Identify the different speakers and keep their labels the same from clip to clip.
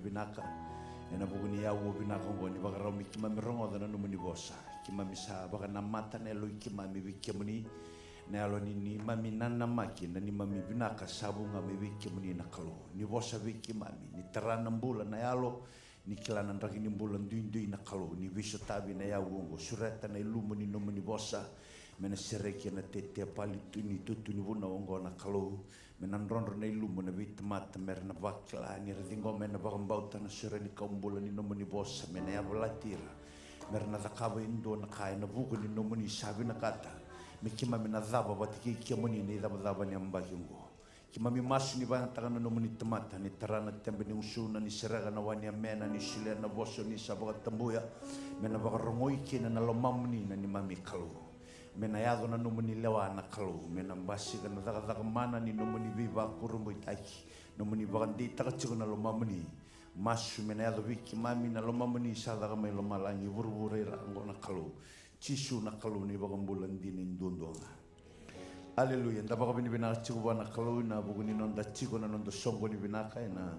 Speaker 1: binaka ena buguni ya wo binaka ngoni bagarami kimami rongo dana numuni bosa kimami sa baka namata na elo kimami wikemuni na alo ni mami nana maki na ni mami binaka sabu ngami wikemuni na kalo ni bosa wikemami ni terana bulan na alo ni kilanan ragi ni bulan duindui na kalo ni wisotabi na ya wongo sureta na ilumu ni numuni bosa mena sereki na tete pali tuni tutu ni wuna wongo na kalo menan ronro na ilumu na witmata mer na bakla ni radingo mena bakambauta na sereni kaumbula ni numuni bosa mena ya volatira mer na takaba indo na kaya na buku ni numuni sabi na kata mikima mena dhaba watiki kiamuni ni dhaba ni ambakingo kima mimasu ni bang tangan na numuni temata ni terana tembe ni usuna ni serega na wani mena ni silia na boso ni sabaga tembuya mena bakarongoi kina na lomamni na ni mami kalu mena yado na numuni lewa na kalu mena mbasi kana daga mana ni numuni viva kurumbo itaki numuni bagandi takachiko na lomamni masu mena yado wiki mami na lomamni sadaga mai lomalangi vurvure rango na kalu cisu na kalu ni bagambulan dini ndondonga Haleluya ndabaka bini binaka chiko bana kalu na buguni nonda chiko na nonda songo ni binaka na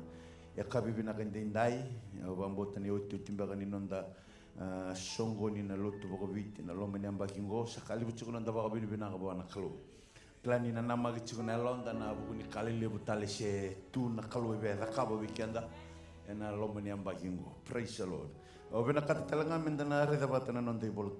Speaker 1: yakabi binaka ndendai bambota ni otu timbaka ni nonda songo ni na lotu bako viti na loma ni ambakingo sakali buchiko nonda baka bini binaka bana kalu plani na nama chiko na londa na buguni kalile butale se tu na kalu be rakaba weekenda na loma ni ambakingo praise the Lord binaka talanga mendana reda batana nonda ibolo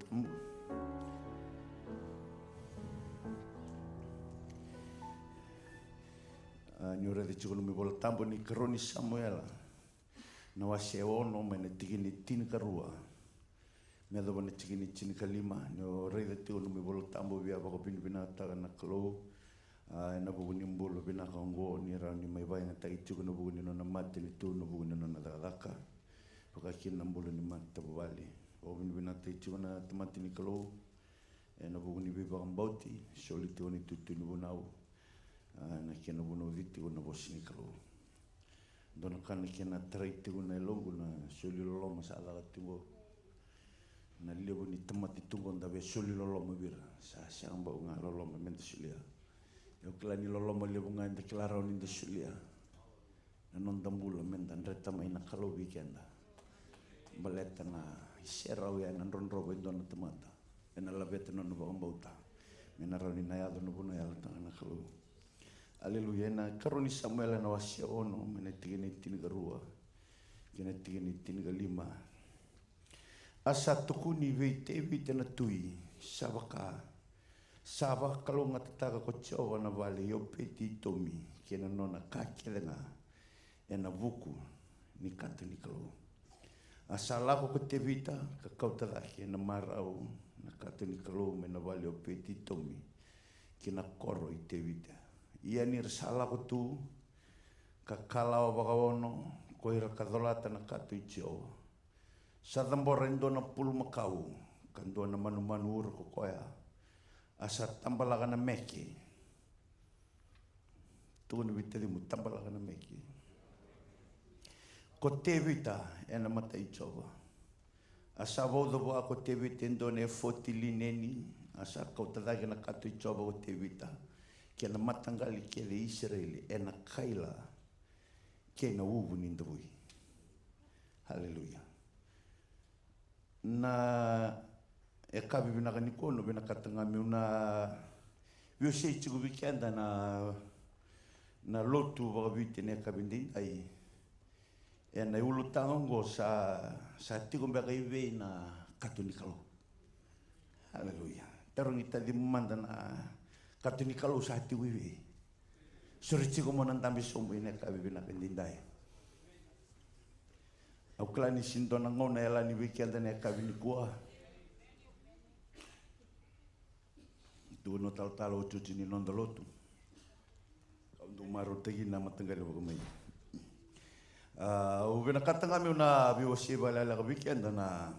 Speaker 1: nyore de chukunu mi bola tambo ni Karoni Samuel na wase ono mena tigini tin karua me do bana tigini tin kalima no re de chukunu mi bola tambo via bako pin binata na klo na buguni mbolo bina kongo ni ra ni mai vai na tai chukunu buguni no na mate ni tu no buguni no na daka baka kin na mbolo ni mata bali o bin binata chukuna tamati ni klo na buguni bi bakambauti solito ni tutu no bonau na kena buno viti una bosini kalu dona kana kena traite una longo na soli lolo masala tungo na lebo ni temati tungo ndabe soli lolo mabira sa samba unga lolo mamente sulia yo klani lolo mo lebo nga deklara on inde sulia na non dambula menta ndreta mai na kalu weekenda baleta na serau ya na ronro be dona temata ena labeta no no bauta mena roni na ya no buno ya na kalu Haleluya na Karoni Samuel na wasia ono menetigini tiniga rua kenetigini tiniga lima asa tukuni vite na tui sabaka kalau ngatataka ko chowa na vale yo peti tomi kena nona kakelenga ena buku ni kata ni kalau asa lako ko tevita ka kautada kena marau na kata ni kalau mena vale yo peti tomi kena koro i tevita ia ni resala ko tu kakalawa bakawono ko ira kadolata na katu ichio sa tambora na pulu makau kando na manu ko koya asa tambalaga na meki tu ni vitali mu tambalaga na meki ko tevita ena mata ichova asa vodo bo ko tevita ndone fotili neni asa ko tadagi na katu ichova ko tevita kena matangali kele Israeli ena kaila kena ubu nindui haleluya na ekabi binaka nikono binaka tangami una yose chigu weekenda na lotu bagabite ne kabindi ai ena ulu tango sa tigo mbaka ive na katolikalo haleluya terong itadi mandana katuni kalau sati wiwi surici ko monan tambi sombo ine ka bibina kendindai au klani sindo na ngona ela ni weekend ne ka bini kuah tu no tal o tuti ni non dolotu au maru tegi na matangari ko mai u bina katanga mi una biwasi bala la weekend na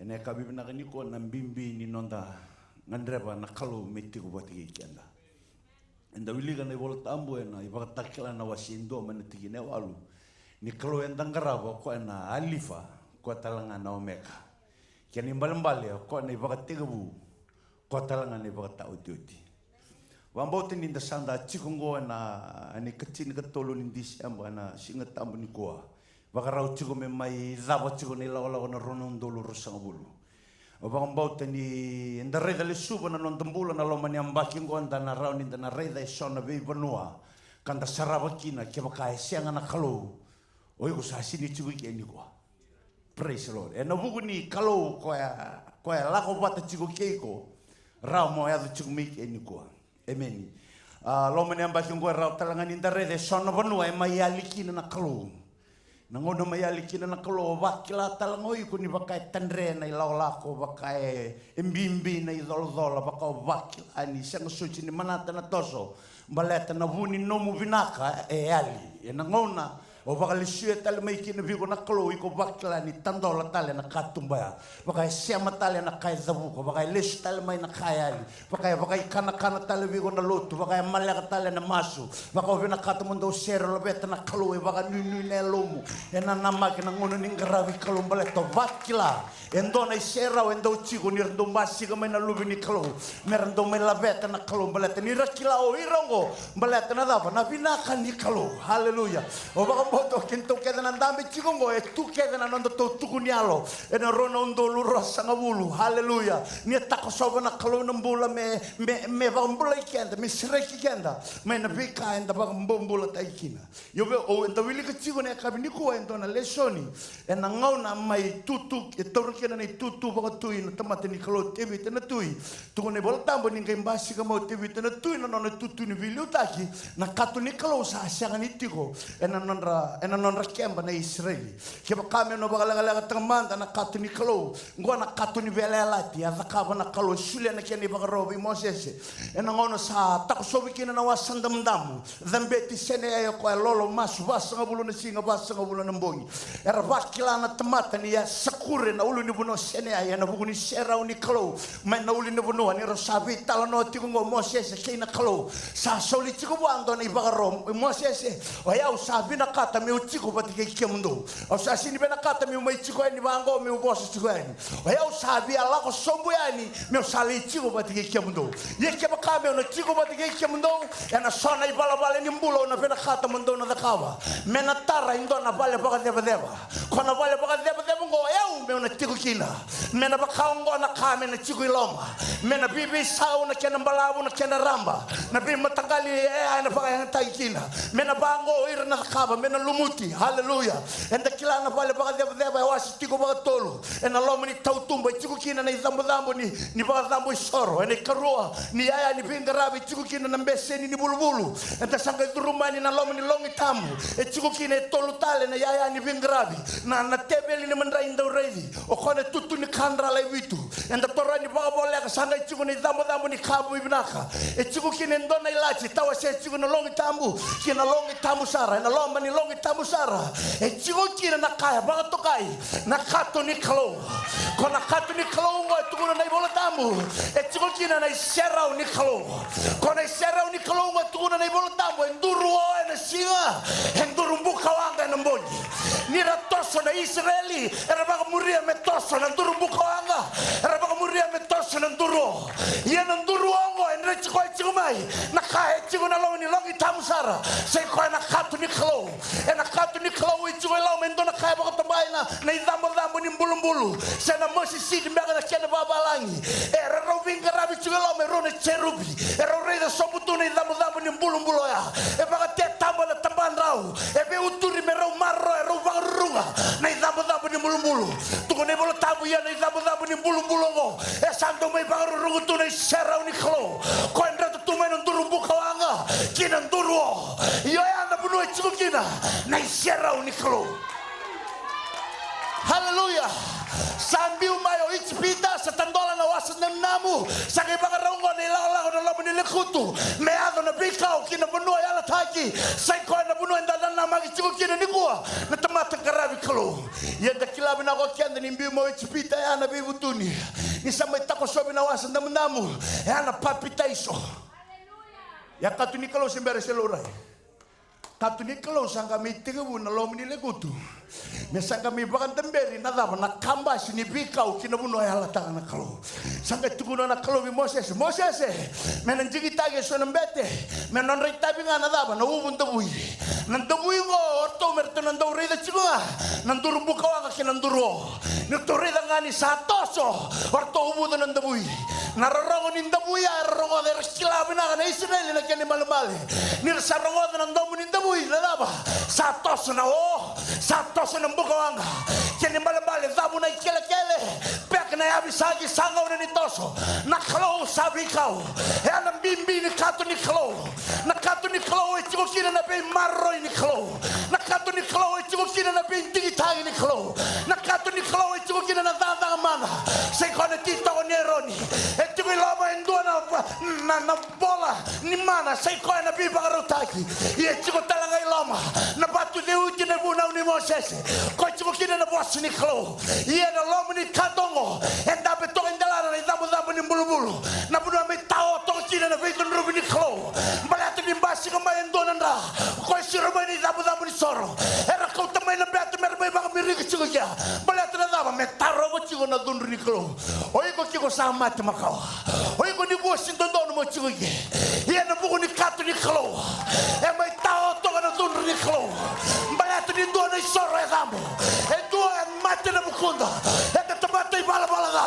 Speaker 1: ene ka bibina ni ko na bimbi ni nonda ngandreba na kalu meti ko bati kenda enda wiliga na bola tambo na ibakatakila na wasindo manetigi ne walu ni kalu endang garabo ko na alifa ko talanga na omeka kani mbal ko na ibakatigabu ko talanga na ibakata uti Wambau tin inda sanda chikungo na ani kachin katolo ni December na singa tambo ni koa. Bakarau chiku me mai zaba chiku ni lawa na ronon dolo rosangabulu. Wambau tin ni inda reda le suba na non tambula na loma ni ambaki ngo anda na rau ni inda na reda isona be banua. Kanda sarabakina kia bakai sianga na kalau. Oi ko sa sini chiku ki ni koa. Praise the Lord. E na buku ni kalau koe lako bata chiku keiko. Rau mo adu chiku mi ki ni koa. Amen. Loma ni ambaki ngo rau talangan inda reda isona banua e mai alikina na kalau. Nangono mai alikina na kalau wakila talangoi ko ni bakai tandre na ilaw lako bakai imbimbi na idol-dola bakau wakila ni siang suci ni manata na toso baleta na vuni nomu binaka e ali e nangona o bakalisue tale mai kina bigo na kalau iko wakila ni tandola tale na katumbaya bakai siama tale na kai zabuko bakai lesu tale mai na kai ali bakai kana tale bigo na lotu bakai malaka tale na masu bakau vina katamundo sero labeta na kalau e bakai nunu ne lomu e na namaki na ngono ning gravi kalau baleta wakila endo na isera endo chigo ni rendo masi ka mai na lubi ni kalau merendo mai labeta na kalau baleta ni rakila o irongo baleta na dava na vinaka ni kalau haleluya o baka moto kinto keda na ndambe chigo ngo e tu keda na nondo to tukunialo e na rono ndo luro sangabulu haleluya ni tako soba na kalau nambula me baka mbula ikenda me sireki kenda me na bika enda baka mbula taikina yobe o enda wili ka chigo ne kabini ko endo na lesoni e na ngau na mai tutu e toru kena nei tutu baka tui na tamate ni kalau tebi tena tui tungo ne bola tambo ni ngembasi ka mau tebi tena tui na nona tutu ni vili utaki na katu ni kalau sa asianga ni tiko e na nonra kemba na Israeli keba kame no baka laga tangmanda na katu ni kalau ngwa na katu ni velelati a zakaba na kalau shule na keni baka robi Moses e na ngono sa takusobi kina na wasandamdamu dhambeti sene ya kwa lolo masu basa ngabulu na singa basa ngabulu na mbongi era vakila na tamata ni ya sakure na ulu ni buno sene ya na buku ni serau ni kalau mai na ulu ni buno ni rosabi tala no tiku ngo Moses kina kalau sa soli tiku bando ni baka rom Moses o ya usabi na kata mi utiku pati ke kemundo o sa sini bena kata mi mai tiku ni bango mi boss tiku ni o ya usabi ala ko sombu yani mi usali tiku pati ke kemundo ye ke baka me no tiku pati ke kemundo ya na sona i bala ni mbulo na bena kata mundo na dakawa mena tara indo na bale baka deba kona bale baka deba ngo eu me na tiku kina mena baka ngo na kame na tiku iloma mena bibi sau na kena mbalabu na kena ramba na bibi matangali na baka yang taikina mena bango ira na kaba mena lumuti haleluya enda kila na bale baka deba wasi tiku baka tolu ena loma ni tautumba tiku kina na zambo ni baka zambo soro ena karua ni aya ni bingarabi tiku kina na mbeseni ni bulubulu enda sanga durumani na loma ni longi tamu tiku kina tolu tale na aya ni bingarabi na tebeli ni mandra inda uredi o kone tutu ni kandra la vitu enda torani baka bole ka sanga tiku ni zambo ni kabu ibnaka tiku kina ndona ilachi tawa se tiku na longi tamu kina longi tamu sara na lomba ni longi tamu sara tiku kina na kaya baka tokai na kato ni kalo kona kato ni kalo ngo tuku na ibola tamu tiku kina na serau ni kalo kona serau ni kalo ngo tuku na ibola tamu enduru na singa enduru mbuka wanga na mbonyi ni ratoso na Israeli era baka muria metoso na nduru mbuka wanga era baka muria metoso na nduru ye na nduru wango endre chiko chiko mai na kae chiko na lo ni longi tamu sara sei ko na katu ni klo e na katu ni klo i chiko lo mendo na kae baka tambai na idambo ni mbulu se na mosi sidi mbega na kene babalangi era rovinga rabi chiko lo me rone cherubi era reda sobutu na idambo ni mbulu ya e baka te tamba na tambandrau e be uturi me ro marro e ro runga na idambo ni mbulu tuko ne bolo tabu ya na idambo ni mbulu ngo e santo mai baka rungu tu na serau ni klo ko endra tu mai nduru mbuka wanga kina nduru yo ya na bunu chiku kina na serau ni klo haleluya sambil mayo ichpita satandola na wasa namu sakai baka raungo ni la na lobo ni lekutu me ado na bikau kina bunu ya la taki sai ko na bunu ndana na magi chiku kina ni kwa na tamata karabi klo ya dakilabi na ko kenda ni mbiu mo ichpita ya na bibutuni ni samai tako sobi na wasa namu ya na papita iso ya katu ni kalau sembere selorai Katu ni kalau sangka mitiga bu na lomi ni legutu. Me sangka mi bakan temberi na dava na kamba sini bikau kina bu no yala tanga na kalau. Sangka tuku na kalau bi Moses me nan jigi tage so nambete me nan rita bi na dava na ubun tabui. Nan tabui go orto merto nan dau rida chigua. Nan duru buka ka kina duru. Ni to rida ngani satoso orto ubu nan tabui. Nararongo ni tabui rongo de skila bina na Israel na kene malmale. Ni sarongo nan domu ni tabui na dava. Satoso na satoso na mbukawanga kene malabale dhabu na ikele pek na yabi sagi sanga una nitoso na kalo sabi kau na bimbi ni katu ni kalo na katu ni kalo e chiko kina na be marro ni kalo na katu ni kalo e chiko kina na be digitagi ni kalo na katu ni kalo e chiko kina na danda mana sei kone tito ni roni e chiko lama endua na bola ni mana sei kone na biba garotaki e chiko talanga lama na batu de uti na buna ni Moses ko chiko kina na boss ni kalo ia na lomo ni katongo enda beto endala na damu ni bulu na buna me tao to kina na beto rubi ni kalo balatu ni basi ko mai endona nda ko siro mai ni damu ni soro era ko tamai na beto mer mai ba mi ri chiko ya balatu na dama me taro ko chiko na dun ni kalo oi ko chiko sama te makao oi ko ni bo sindo don mo chiko ye ia na buku ni katu ni kalo e mai tao to na dun ni kalo balatu ni do na soro e damu e do mate na mukunda e te tomate bala da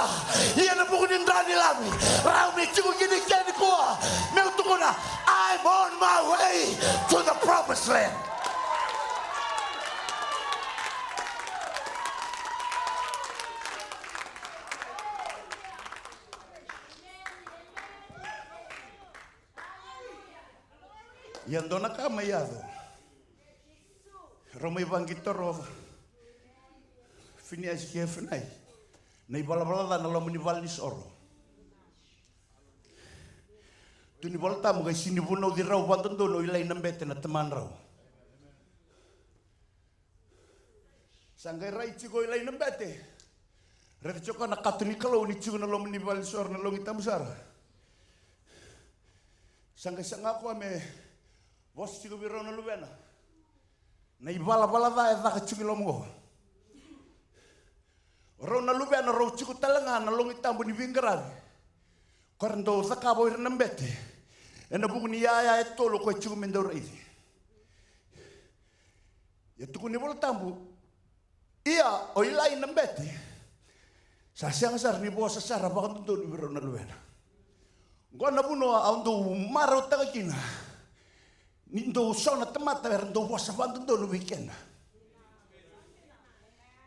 Speaker 1: ia na buku ni ndani lami rau mi chiko kini keni kuwa me utukuna I'm on my way to the promised land. Yang dona kama yado Romai bangitoro fini asikia fenai nei bala na lomo ni valis oro tu ni volta mo kai sini buno di rau bantondo no ilai nambete na teman rau sangai rai chigo ilai nambete re choko na katuni kalau ni chigo na lomo ni valis oro na longi tamusara sangai sangako ame vos chigo biro na lubena nei bala da e da chigo lomo Rona lube ana ro chiku talanga na longi tambu ni vingarani. Korando zakabo ir nambete. Ena buku ni ya e tolo ko chiku mendo reidi. Ya tuku ni bol tambu. Ia o ilai nambete. Sa siang sar ni bo sa sara ba kan tu ni rona lube na. Ngona buno aundo maro tagakina. Nindo sona temata rendo bo sa bantu no weekend.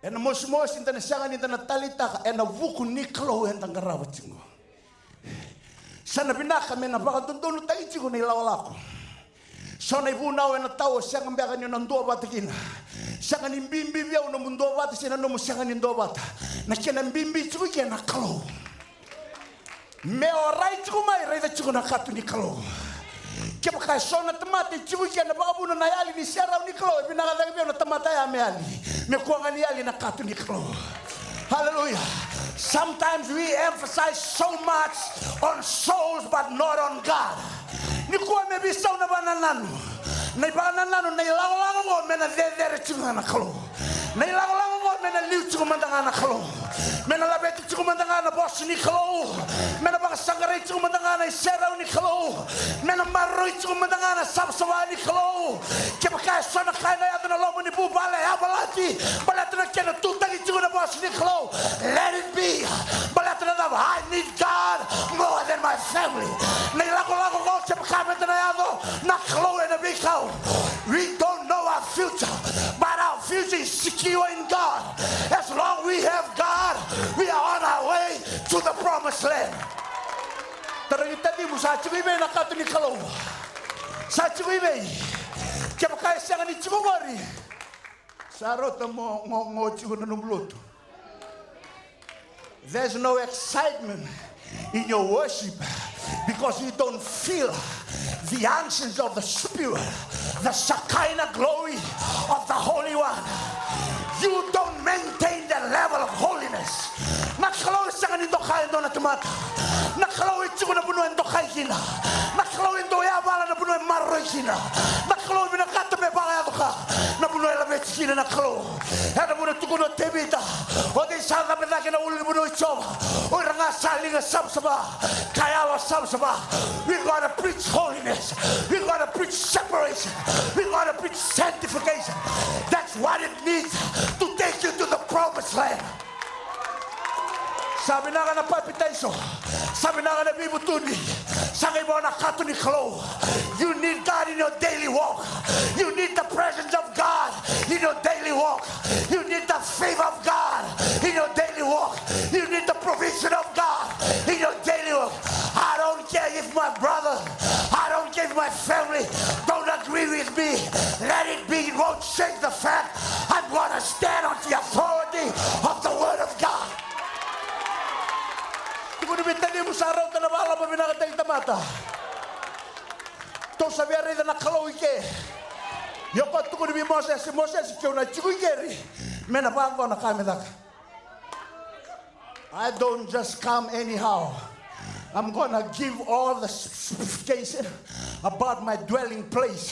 Speaker 1: Ena mos intana sanga intana talita ena vuku niklo enta ngarawa chingo. Sana binaka mena baka tuntuno tai chingo ni lawalako. Sana ibu nao ena tao sanga mbaka ni nando bata kina. Sanga ni mbimbi bia uno mundo bata sina no sanga ni ndo bata. Na kena mbimbi chingo kena kalo. Me orai chingo mai rei chingo na katu ni kalo. Kaya kaya sona temate chibu kia na baka buno na yali ni siara ni kalo e binaka dagi bia na temata ya me ali me kuanga ni yali na katu ni kalo. Hallelujah. Sometimes we emphasize so much on souls but not on God. Ni kuwa me bisa na banananu na banananu na ilango ngo me na dere chunga na kalo na ilango ngo me na liu chunga mandanga na kalo me na labeti chunga mandanga na boss ni kalo me na baka sangare chunga mandanga na isera ni kalo me na marro chunga mandanga na sabsawa ni kalo ke baka sona kaina ya na lomo ni bubale abalati balati na kena tutagi chunga na boss ni kalo let it be balati na I need God more than my family na ilango ngo ke baka me na yado na kalo na bikao we don't know our future but our future is secure in God. As long as we have God, we are on our way to the promised land. Terita di musa cibibe na katu ni kalau. Sa cibibe. Kaya kaya siya ni cibumari. Sarot mo ngo cibu na numbluto. There's no excitement in your worship because you don't feel the answers of the Spirit, the Shekinah glory of the Holy One. You don't maintain the level of holiness. Nakalaw sa kanin do kain do na tumata. Nakalaw ito na bunuan do kain kina. Nakalaw ito ya bala na bunuan maroy kina. Nakalaw binakata me ba kina na kalo. Era muna tukuno tebita. O di sana medake na uli muna ichoma. O ranga salinga samsama. Kayawa samsama. We gotta preach holiness. We gotta preach separation. We gotta preach sanctification. That's what it needs to take you to the promised land. Sabi na nga na palpitation. Sabi na nga na bibutuni. Sabi mo na katuni kalo. You need God in your daily walk. You need the presence of God in your daily walk. You need the favor of God in your daily walk. You need the provision of God in your daily walk. I don't care if my brother, I don't care if my family don't agree with me. Let it be. It won't change the fact I'm going to stand on the authority of the Word of God. Kung nabitali mo sa araw, tanabala pa minakatay tamata. To sabi rin na nakalaw ike. Yung pato ko nabi Moses, ikaw na chikugeri. May napango na kami dak. I don't just come anyhow. I'm gonna give all the specification about my dwelling place.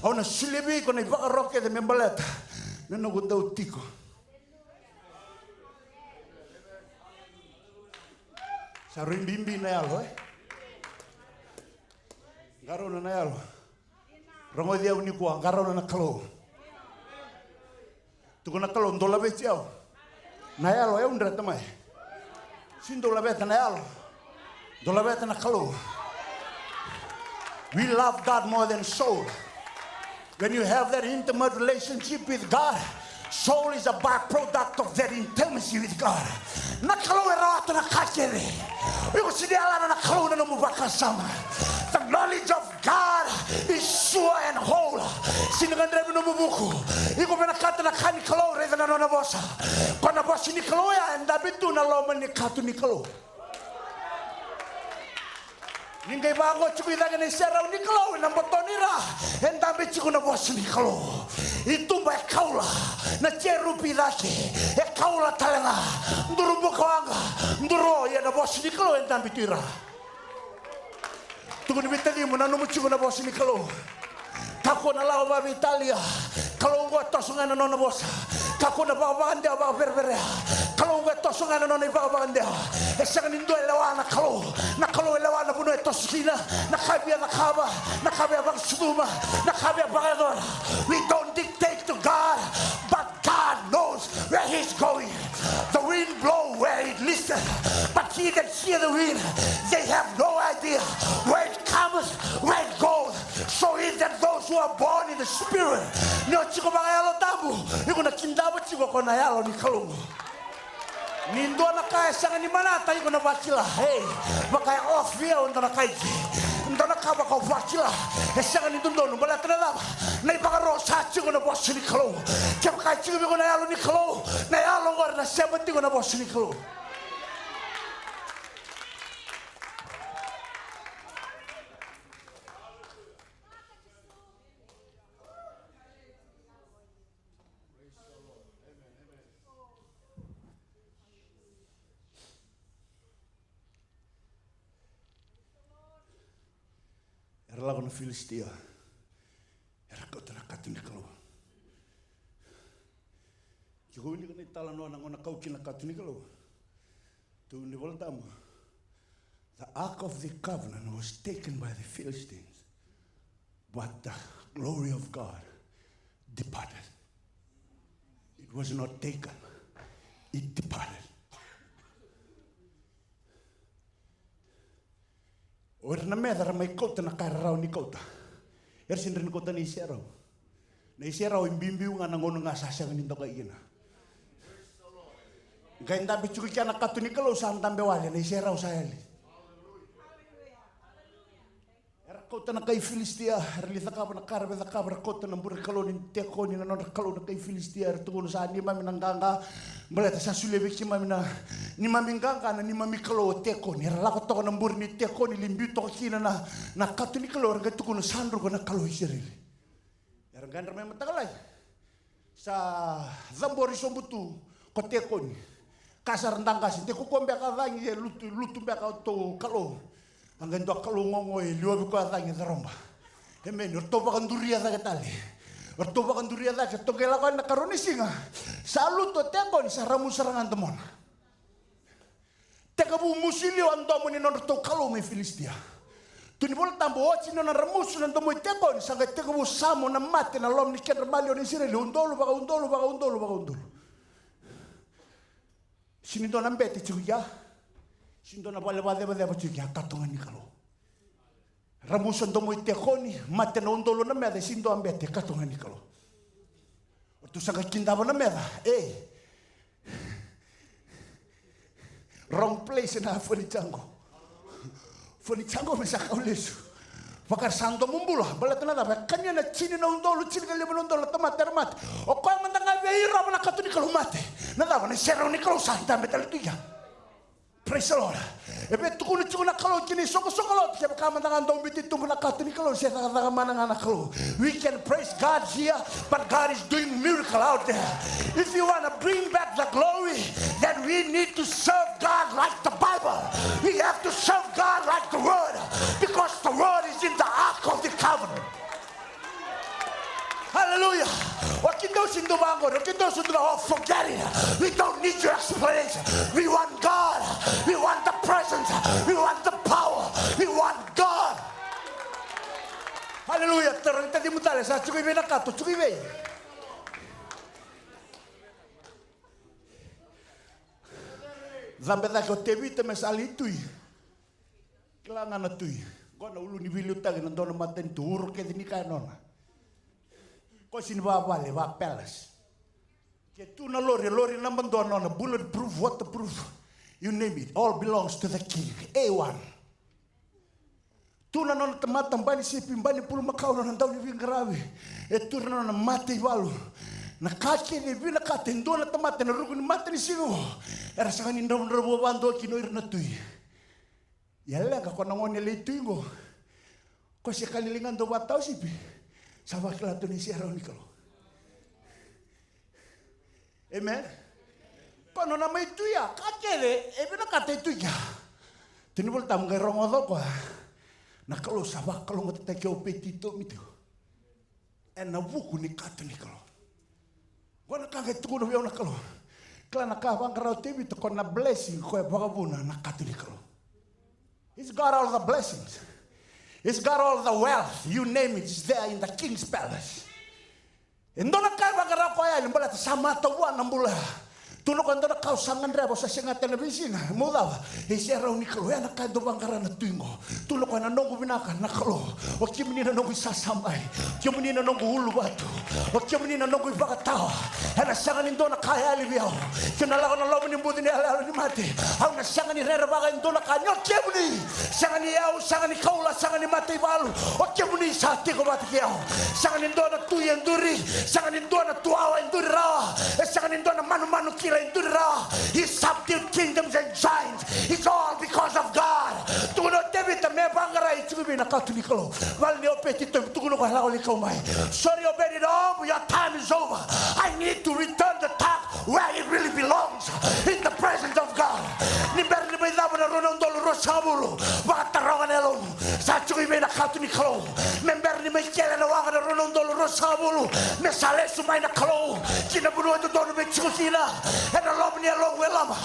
Speaker 1: Ako na silibi ko na ipakaroke de membaleta. Nanugod daw tiko. Sa rimbimbi na yalo Garo na yalo. Rangoy dia unikwa, garo na nakalo. Tuko nakalo ndola betiao. Na yalo undra tamay. Sindola beta na yalo. Ndola beta nakalo. We love God more than soul. When you have that intimate relationship with God, soul is a byproduct of that intimacy with God. Nakalo era ato nakakere. Iko sidiala na nakalo na numubaka sama. The knowledge of God is sure and whole. Sinagandre mo numubuko. Iko pinakata na kani kalo reza na nonabosa. Kona bosi ni kalo ya enda bitu na loman ni katu ni kalo. Ninggay bago chukida ni serau ni kalo na botonira. Enda bitu na bosi ni kalo. Itumba kaula na cherupi dake. E kaula talena. Nduru bukawanga. Nduru ya na bosi ni kalo enda bitira. Tukun bitali mo na numuchi ko na bosi ni kalo. Kako na lao ba Italia. Kalau gua tosongan na nona bosa. Kako na ba banda ba berbere. Kalau gua tosongan na nona ba banda. Esa nindo elewa na kalo. Na kalo elewa na puno tosina. Na kabia na kaba. Na kabia ba suduma. Na kabia ba gador. We don't dictate to God, but God knows where He's going. The wind blows where it listens, but he that hear the wind, they have no idea where it comes, where it goes. So is that those who are born in the Spirit. No chico bagayalo tabu. Iko na kindaba chico ko na yalo ni kalungo. Nindo na kaya sa ni manata iko na bakila. Hey, bakay off via on na kay. Ndo na kaba ko bakila. Esa ni dundo no bala trala. Na ibagaro sa chico na boss ni kalungo. Kaya kay chico ko na yalo ni kalungo. Na yalo ngor na 70 ko na boss ni kalungo. Era lago na Filistia. Era kota na katu ni kalo. Kiko ini kana itala no nangona kau kina katu ni kalo. Tu ni voltamo. The Ark of the Covenant was taken by the Philistines, but the glory of God departed. It was not taken. It departed. Ora na medra mai kota na karau ni kota. Ersin rin kota ni Serau. Na Serau imbimbiu nga nangono nga sasa nga ninto kaina. Gain tabi chuki kana katu ni kalau santam bewale na Serau sayali. Era kota na kay Filistia, relita ka na karbe na kabra kota na bur kalau ni teko ni na kalau na kay Filistia tugon sa ni mami nanganga baleta sa sulebek si mami na ni mami nganga na ni mami kalau teko ni rala ko to na bur ni teko ni limbi to kina na katu ni kalau ga tugon sandro ko na kalau isirili. Era gandra may matagalay. Sa zambori sombutu ko teko ni kasar ndang kasi te ko kombe ka vangi lutu be ka to kalau angendo kalau ngongoy liwa ko vangi zaromba. Emen to ba kanduria sa katali. Orto bakan duria da to kela kan karoni singa. Salu to teko ni saramu serangan temon. Teka bu musilio andomo ni non to kalo me Filistia. Tuni bol tambo ochi non ramus non tomo teko ni sanga teka bu samo na mate na lom ni ken malio ni sire undolo baka undolo. Sini do nambete chuya. Sini do na bale bade chuya katonga ni kalo. Ramusan domo itekoni mate na undolo na meda sindo ambete katonga ni kalo. Tu sanga kindaba na meda wrong place na Funichango me sakaulesu pakar santo mumbula balatana da kanya na chini na undolo chini kali undolo tamate o ko mandanga veira na katuni kalo mate na da na sero ni kalo santa metal tuya. Praise the Lord. Ebe tukuni tukuna kalau kini soko lo siapa kamandangan dong biti tukuna katuni kalau saya kata kamandangan kalau we can praise God here, but God is doing miracle out there. If you want to bring back the glory, then we need to serve God like the Bible. We have to serve God like the Word, because the Word is in the Ark of the Covenant. Hallelujah. Forget it. We don't need your explanation. We want God. We want the presence. We want the power. We want God. Hallelujah. Terang tadi mutale sa cukup bena kato cukup be. Zambe da ko tebi te mesali tui. Kelana na tui. Gona ulu ni bilu tagi na dona maten tur ke dini kanona. Ko sin vale va palace. Ke tu na lori na mandona na bulletproof, waterproof. You name it, all belongs to the king. A1. Tu na non tamata bani sipi bani pulu makau na ndau ni grave. E tu na mate valu. Na kake ni vina kate ndona tamata na rugu ni mate ni sigo. Era sanga ni ndau ndau bando ki no irna tui. Yalla ka kona ngone le tuingo. Ko se kalilingan do batau sipi. Sama kelatu ni siara unikalo. Amen. Pano nama itu ya, kakele, na kata itu ya. Tini bol tam gerong odo ko. Na kalau sabak kalau ngata ke opetito mitu. Na buku ni kata ni kalau. Ko na kaget tu no na kalau. Kala na ka bang karau tebi to kon na blessing ko bagabuna na kata ni kalau. He's got all the blessings. It's got all the wealth, you name it, it's there in the king's palace. Indona kai bagara ko ya mbala sama tawa nambula. Tuno kan dona kau sangan rebo sa singa television muda. Isera unikalo ya na kai do bangara na tuingo. Tuno kan nongo binaka na kalo. O kimini na nongo sasamai. Kimini na nongo hulu batu. O kimini na nongo ibakatawa. Ana sangan indona kai ali biao. Kinala ko na lobo ni mbudi ni ala ni mate. Au na sangan ni rera baga indona ka nyo kimini. Sangan ni yao, sangan ni kaula, sangan ni mate balu. O kimini sa tiko mate kiao. Sangan indona tu yenduri, sangan indona tuawa induri rawa. Sangan indona manu kila induri rawa. He subdued kingdoms and giants. It's all because of God. Tuno tebita me bangara ichubi na katunikalo. Wal ni opetito tuno ko hala ko mai. Sorry obedi do, your time is over. I need to return the task where it really belongs, in the presence of God. Ni ber ni mai dabo na rono ndolo rosabulu. Ba taronga nelo. Sa chubi me na katunikalo. Member ni mai kele na wanga na rono ndolo rosabulu. Me sale sumai na kalo. Kina bulu do do me chukina. And the love ni along welama.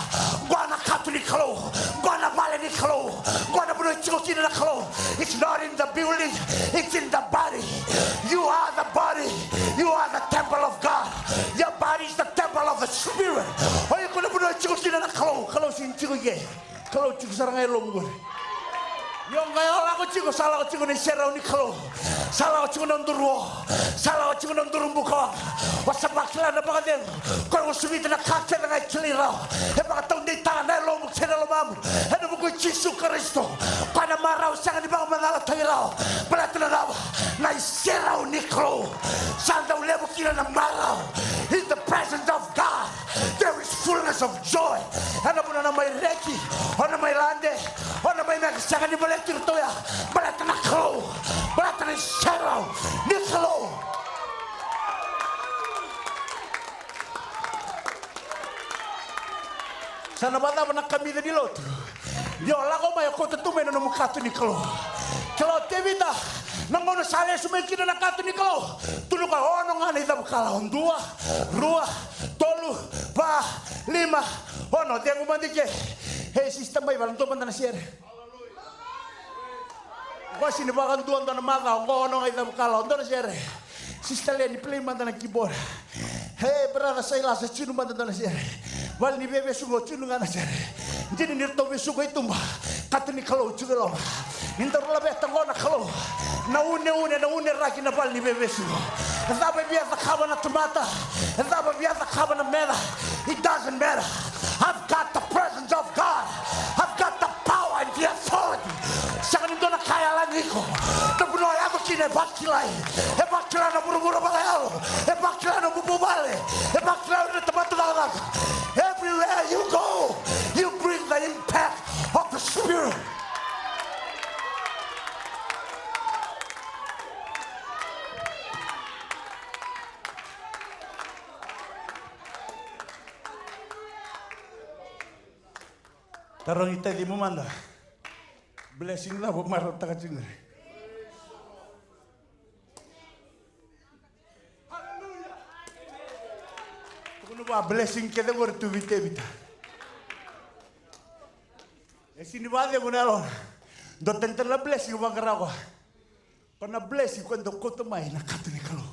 Speaker 1: Gwana katunikalo. Gwana male ni kalo. Gwana bulu chukina na kalo. It's not in the building, it's in the body. You are the body. You are the temple of God. Your body is the temple of the Spirit. Oh, you couldn't put a chicken in a clo, in chicken. Clo chicks are a long way. Young guy, chico, salad chicken is share only clo. Salad chicken on the raw. Salad chicken on the rumbuka. What's a backland about them? Go sweet in a cat and I kill it out. About the town, I long Telamam. And a good Chisu Caristo. Panamara, Sandy Bamala Taylor. Platinum. Nice Sarah Nicolo. Santa Levokina and Mara. In the presence of God, there is fullness of joy. And I'm on my Reiki, on my Lande, on my Mexican Toya, Balatana, Balatana Sarah Nicolo. Sana banda na kami di lot. Yo lago may ko tume no mukato ni klo. Klo tevita Nangono sale sumekina na katuni kalau. Tunu ka ono ngane ida kala ondua, rua, tolu, pa, lima. Ono tengo mandike. Hey sistem bai balanto mandana siere. Gua sini bakan tuan tanah maka ono ida kala ondona siere. Sistem ni play mandana keyboard. Hey brother saya lasa cinu mandana siere. Wal ni bebe sugo cinu ngana siere. Jadi nirto besugo itu mah. Katuni kalau juga loh. Nintar lebih tengona kalau na une raki na bal ni bebesu. Zaba biasa kabana tomata. Zaba biasa kabana mera. It doesn't matter. I've got the presence of God. I've got the power and the authority. Sangan itu na kaya lagi ko. Nabuno ako kine bakilai. Bakilai na buru-buru bagayalo. Bakilai na bububale. Bakilai na tamatulaga. Everywhere you go, you bring the impact of the Spirit. Tarong ita di mo manda. Blessing na buat marot taga cingere. Hallelujah. Kuno ba blessing kita gor tu bita. Sini ba de bunalo. Do tenter la blessing ba karawa. Kana blessing kwando ko tumay na katuni kalo.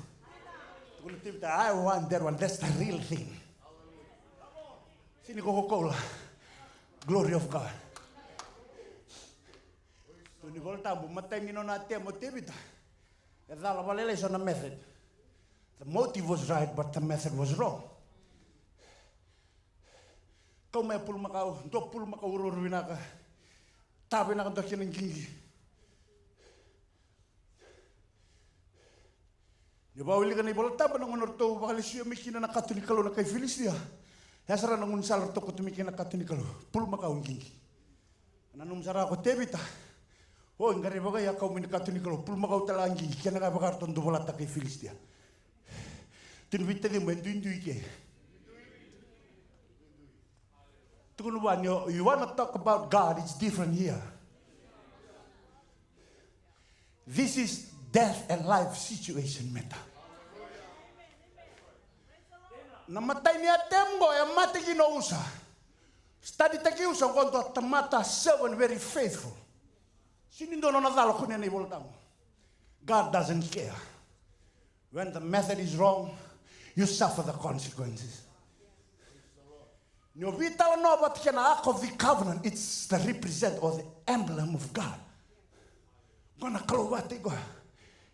Speaker 1: Kuno tibita I want that one, that's the real thing. Sini Coca-Cola. Glory of God. Tuni volta bu matay mino na te motivita. Edala balele so na method. The motive was right but the method was wrong. Kau may pul makau, do pul makau ururwinaka. Tabi na kanto kinang kingi. Di bawili ka na ibolta pa nang unorto bakalisyo mikina na katunikalo na kay Filistia. Yasara nang unsalar to ko tumikin na katunikalo. Pul makau kingi. Nanum sara ko tebita. Oh, ngare bagay kau min katunikalo. Pul makau talangi. Kaya na kabakarton do bolata kay Filistia. Tinubita di mendu ke. You want to talk about God, it's different here. This is death and life situation meta. Namatay niya tembo, yung mati ginausa. Study takiusa konto at tamata seven very faithful. Sinindo na nadalo ko niya na iboltang. God doesn't care. When the method is wrong, you suffer the consequences. No vital no but can ark of the covenant. It's the represent or the emblem of God. Gonna kalawati ko.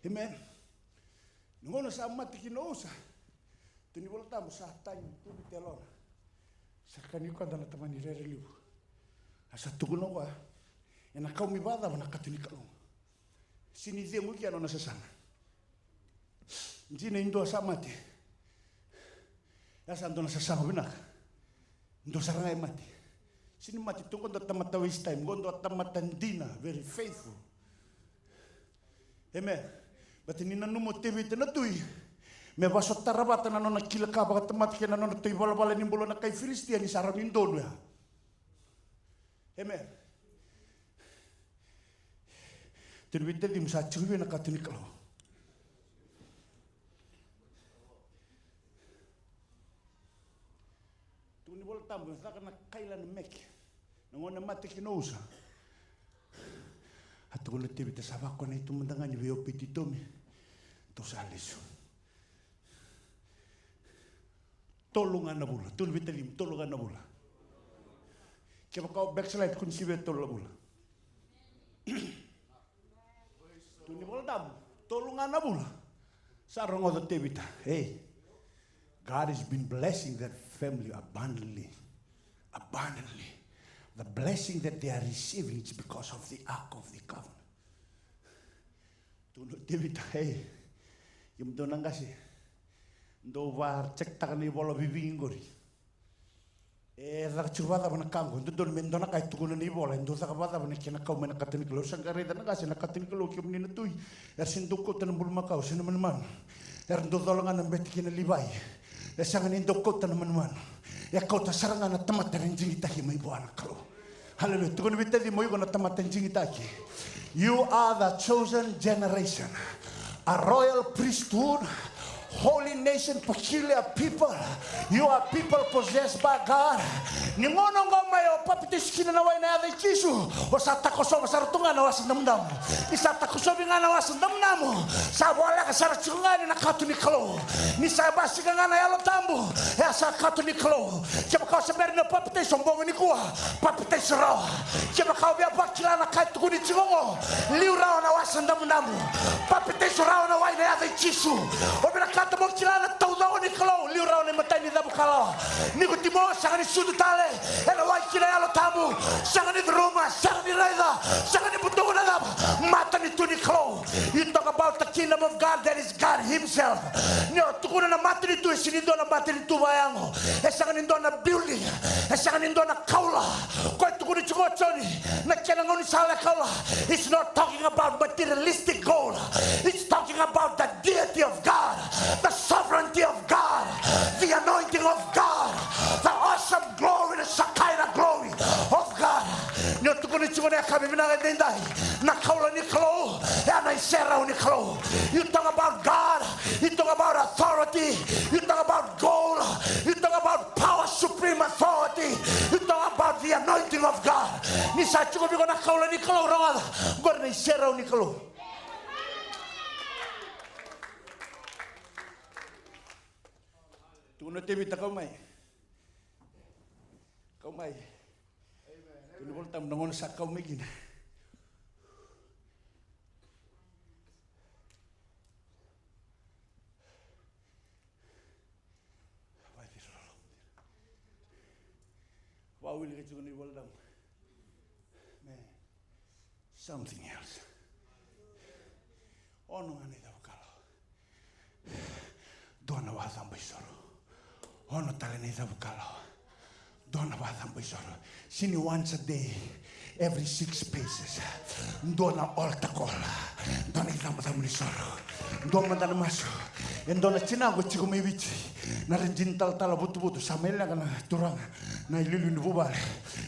Speaker 1: Amen. Ngono sa mati kinausa. Tunibolta mo sa tayo tubitelon. Sa kanyo ka na taman ni rereliw. Asa tuguno ko. E nakaw mi bada mo nakatunikalong. Sinidye mo kiano nasasana. Hindi na indo sa mati. Asa ando nasasana binak. Ndo sarangay mati. Sino mati tungkol at tamata waste time. Gondo at tamatandina. Very faithful. Amen. But ninanong mo tibit na tuy. May basot tarabata na nung nakilaka. Baka tamati ka na nung tuy balabala ni mbulo na kay Filistia. Ni sarang nindon. Amen. Tinubit na di mo sa tsuwi na katunikalo. Tambo sa kana kailan mek nangona mati kinousa atu ko tibita sa bako na ito mandangan ni petito mi to saliso tolungan na bula tun vitalim tolungan na bula kaya ka backslide kun si betol na bula tun ni bola tam tolungan na bula sa rongo do tibita hey God has been blessing that family abundantly. The blessing that they are receiving is because of the ark of the covenant. Tunod tibita, hey, yung doon ang kasi, do war cek takan ni bola bibingin gori. Nakachubata ba na kango, doon men doon na kahit tugunan ni bola, doon sa kabata ba na kinakaw may nakatinikalo, sang karita na kasi nakatinikalo, kiyom ni natuy, sindukot na ng bulmakaw, sino man, dodolangan ng beti kinalibay, sangan indukot na naman, kau ta sarangan na tamat rin jingita himay buwan kalo. Hallelujah. Tukun bita di mo yuko na tamatenjing itaki. You are the chosen generation, a royal priesthood, holy nation, peculiar people. You are people possessed by God. Ningono ngomayo papitis kina na wai na ada Yesu. Osa takoso masartunga na wasan namnam. Isa takoso binga na wasan namnam. Sa bola ka sara chunga ni nakatu ni kalo. Ni sa basi ka na yalo tambo. Ya sa katu ni kalo. Kaya kau sebenarnya na papitis sombong ni kuah. Papitis raw. Kaya kau biar pakila na kait tukuni chingongo. Liu raw na wasan namnam. Papitis raw na wai na ada Yesu. Obira kata mo kila na tawdaw ni kalo. Liu raw na matay ni dabu kalo. Ni ko timo sa ni sudu tale. Ela wai kila yalo tamu, sangan di rumah, sangan di raida, sangan di butuh nadab, mata ni tuni klo. You talk about the kingdom of God, that is God Himself. Nyo tukuna na mata ni tu, sinindo na mata ni tu bayango. Sangan indo na building, sangan indo na kaula. Koi tukuna chukotoni, na kena ngoni sala kaula. It's not talking about materialistic goal. It's talking about the deity of God, the sovereignty of God, the anointing of God, the awesome glory, the Shekinah glory of God. Nyo tukuni chukone kami binanga dendai. Na kaula ni klo, na isera ni klo. You talk about God, you talk about authority, you talk about gold, you talk about power, supreme authority, you talk about the anointing of God. Ni sa chuko biko na kaula ni klo ronga. Gor na isera ni klo. Tukuni tebi takau mai. Kau mai. Kau boleh tam nangon sak kau megin. Wah, will kita ni boleh tam. Man, something else. Ono ani dah kalau. Dona wasam besoro. Ono taleni dah kalau. Dona wasam besoro. Sini once a day, every 6 paces. Dona altar call. Dona kita matam besoro. Dona matam masuk. Dona Cina go ciku mewici. Narinjin tal butu samelnya kana turang. Na ililu ni bubal.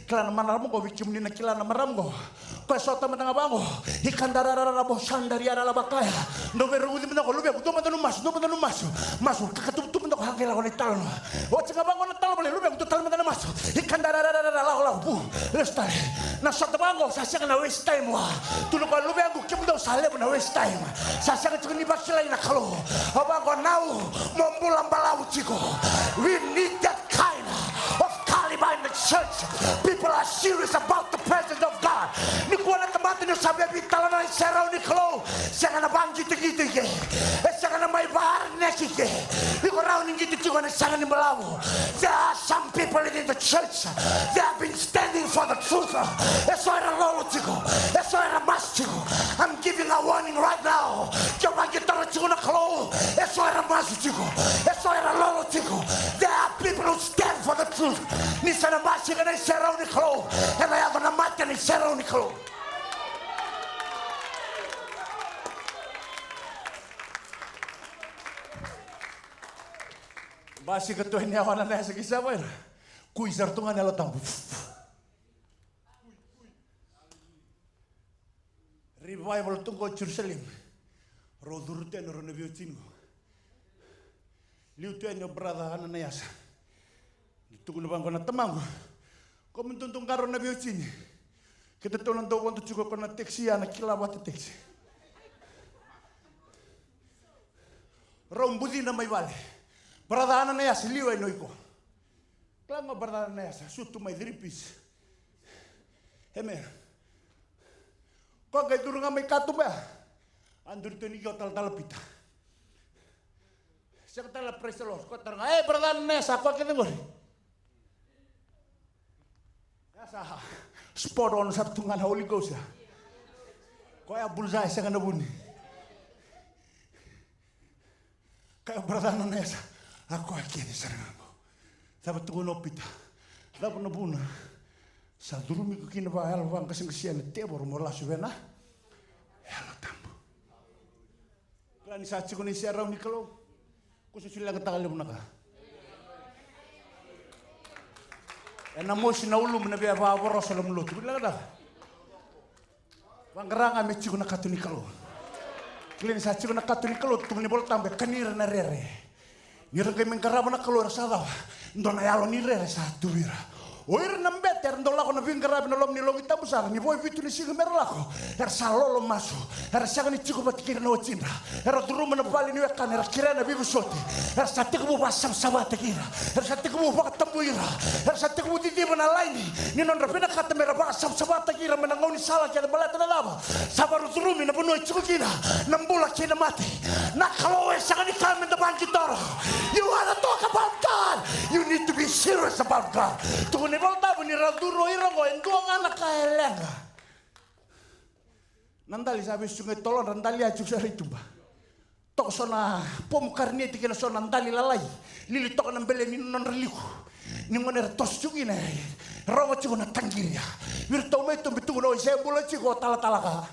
Speaker 1: Kelana manaram go wici munina kelana maram go. Ko sota matanga bango. Ikan darara bo sandari ara labakaya. No beru di mena ko lube ko matanu mas. Masuk kakatup mena ko hangela ko ni tal. O cika bango na tal boleh lube ko tal matanu mas. Ikan darara la bu. Restai. Na sota bango sasya na waste time wa. Tulo ko lube ko kimdo sale na waste time. Sasya ko ni bakila ina kalo. Abango now mombulang balau ciko. We need that kind of caliber in the church. People are serious about the presence of God. Ni kuala tempat ni sabi bitala na serau ni klo. Jangan abang gitu ke. Jangan mai bar neki ke. Ni korang ni gitu ciko na jangan ni belawu. There are some people in the church. They have been standing for the truth. Eso era lolo ciko. Eso era mas ciko. I'm giving a warning right now. Coba kita ciko na klo. Eso era mas ciko. Eso era lolo ciko. There are people who stand for the truth. Ni sana basi ka na serau ni klo. Kaya ako na mati ni serau ni klo. Basi ka tuhin niya ako na nasa kisabay. Kuy sartungan niya lotang. Revival tungkol Jerusalem. Roduruten ro na biutin ko. Liutuan niyo brother Ananias. Tunggu bang kau nak temang, kau mentuntung karo na biutin. Kita tulang tahu waktu juga kau nak teksi anak kilawat teksi. Rombudi na may bale. Brother Ananias liway noiko. Klanga brother Ananias sutu may dripis. Hemer. Kau kay turun may katum ba? Andur tu ni kau tal-talapita. Siya tala praise the Lord. Kau tarang, brother Ananias, apa kita ngor? Yasa, spot on sa tungan Holy Ghost ya. Kau ya bulzai siya kana buni. Kaya brother Ananias, ako ay kini sarangan mo. Dapat tungon opita. Dapat nabuna. Sa durumi ko kinabahal wang kasing kasiyan na tebor mo la subena. Hello tambo. Kaya ni sa ko ni siya raw ni Kalo. Kung susilang katakal mo na ka. na mo sinaulum na biya ba boros sa lumlut. Bila kada. Wangranga me chiku na katunikalo. Klin sa chiku na katunikalo tumni bol tambe kanira na rere. Nira kay mengkaraba na kalor sa daw. Ndona yalo ni rere sa tubira. Oir na beter ndola ko na vingarabi na lom ni longi tabusara ni boy vitu ni siga merlako era salolo maso era saga ni chiku batikira na wachinda era duruma na bali ni wekan era kirena bibu soti era satiku bu basam sabata kira era satiku bu bakatambuira era satiku bu titiba na laini ni non rapina kata mera basam sabata kira menangoni sala kada balata na lava sabaru durumi na buno chiku kira nambula kina mati na kalowe saga ni kami na bangkitoro. You wanna talk about God, you need to be serious about God. Ni volta ni raduro irango enduang anak kaelenga. Nandali sabi sungai tolong randali ajuk sari tumba. Tok sona pom karni tikena sona nandali lalai. Lili tok nambele ni non reliku. Ni ngoner tos jugi ne. Rawa cugo na tanggiria. Wir tome to bitu no ise bola cugo tala-talaka.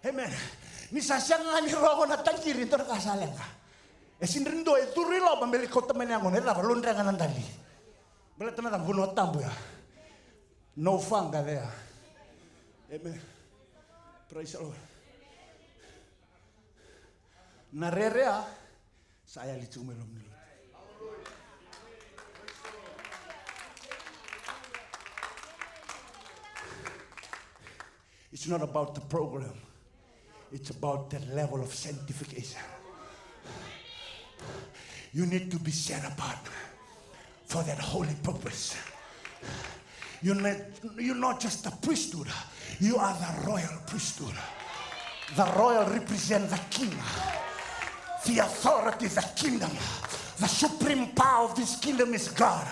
Speaker 1: Amen. Ni sasianga ni rawa na tanggiri to kasalenga. Esinrindo e turilo pambeli kota menangon era lundrangan nandali. Bala tana tam buno tambu ya. No fanga there. Amen. Praise the Lord. Narerea saya licu melom dulu. It's not about the program. It's about the level of sanctification. You need to be set apart for that holy purpose. You're not just a priesthood. You are the royal priesthood. The royal represents the king. The authority, the kingdom. The supreme power of this kingdom is God.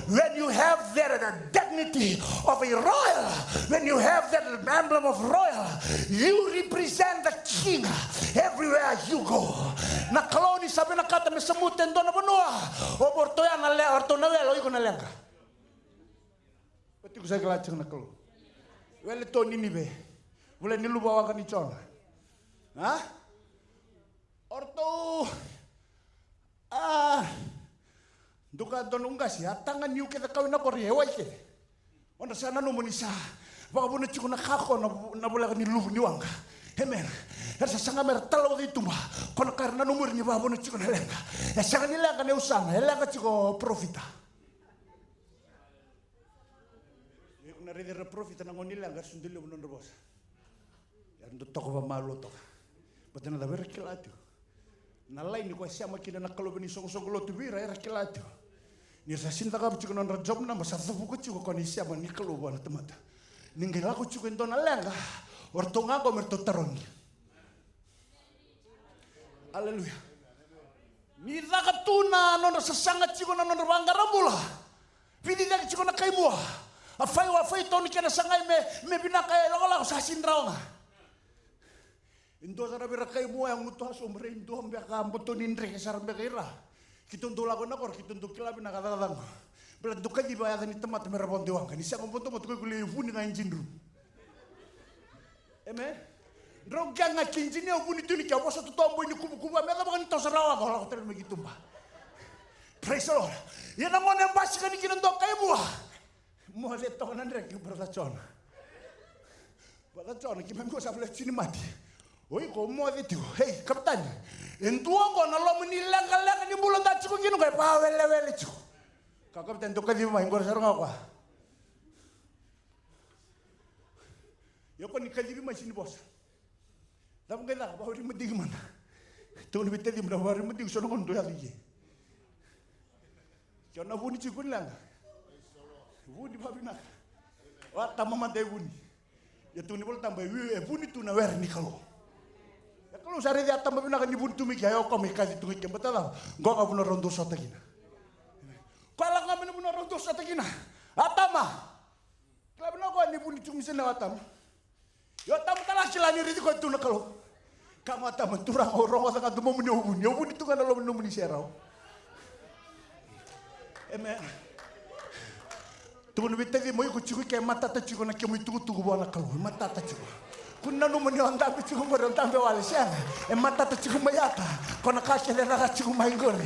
Speaker 1: When you have that dignity of a royal, when you have that emblem of royal, you represent the king everywhere you go. Na kalau ni sabi na kata me samuten do na banua, o bortoya na le orto na welo iko na lenga. Pati ko sa kalachang na kalau. Wele to ni be. Wala ni lubawa kan ichon. Ha? Orto duka donungas ya tangan yu kita kawin na kori hewai ke. Onda sana no munisa. Baka buna chiku na kako na bula kan ni lubu ni wanga. Amen. Ersa sanga mer talo di tumba. Kono karena numur ni baba buna chiku na lenga. Sanga ni lenga ne usanga, lenga chiku profita. Yo na rede profita na ngoni lenga sundile bunon bos. Ya ndo toko ba malu to. Batena da berkelatu. Na lain ko siya makina na kalobani song-song lo tubira era kelatu. Ni sa sinta ka bichu non job na masa sabu ko chuko ko ni siya man ni kalobo na tamata. Ninggila ko chuko ndo na lenga. Orto nga ko merto tarongi. Haleluya. Ni zaka tuna non sa sanga chuko na non banga ramula. Pidi na chuko na kaimua. Afai wa fai to ni kana sangai me binaka la sa sindraw nga. Indo sa rabira kay mo ang muto sumre indo ang baka muto nindre sa rabira. Kitong dula ko na kor kitong duklabi na kadadang. Bala duka di ba ni tamat merabon diwang kan isa ko punto mo ko guli funi nga engine room. Amen. Droga nga kinjini ang funi tuni ka wasa tutombo ni kubu-kubu me ba kan to sa rawa ko ko me gitumba. Praise the Lord. Yan ang mo nang basi kan kinundo kay mo. Mo le to nan rek brother John. Brother John kimem ko sa fle chini mati. Oi ko mo ditu, hey kapitan, entuang ko na lo menilang ni bulan tak cukup gini kayak pawel itu. Kau kapitan tu kadi main gor sarang aku. Yo ko ni kadi main sini bos. Tapi kena bawa di mati mana? Tu ni betul di mana bawa di mati sono kondo lagi. Jangan buni cikun lang. Buni babi nak. Wah tamam mati buni. Ya tu ni boleh tambah buni tu na wer ni kalau. Kalau sari dia tambah bina kan ibuntu mi kaya ko mi kasi tungi ke betala. Gua ka buna rondo sa tagina. Kala nga buna rondo sa tagina. Atama. Kala bina ko ni buni tumi sena atam. Yo tam tala sila ni riti ko tu na kalau. Kamu atam turang orang sa ka dumo ni ubun. Yo buni tu kan lo ni serau. Amen. Tu ni bitagi mo ko chuku ke mata ta chuku na ke mo tu bona kalau mata ta chuku. Kuna no mani onda bichu mo ronda be wale siang e mata ta chiku mayata kona ka chele na chiku maingori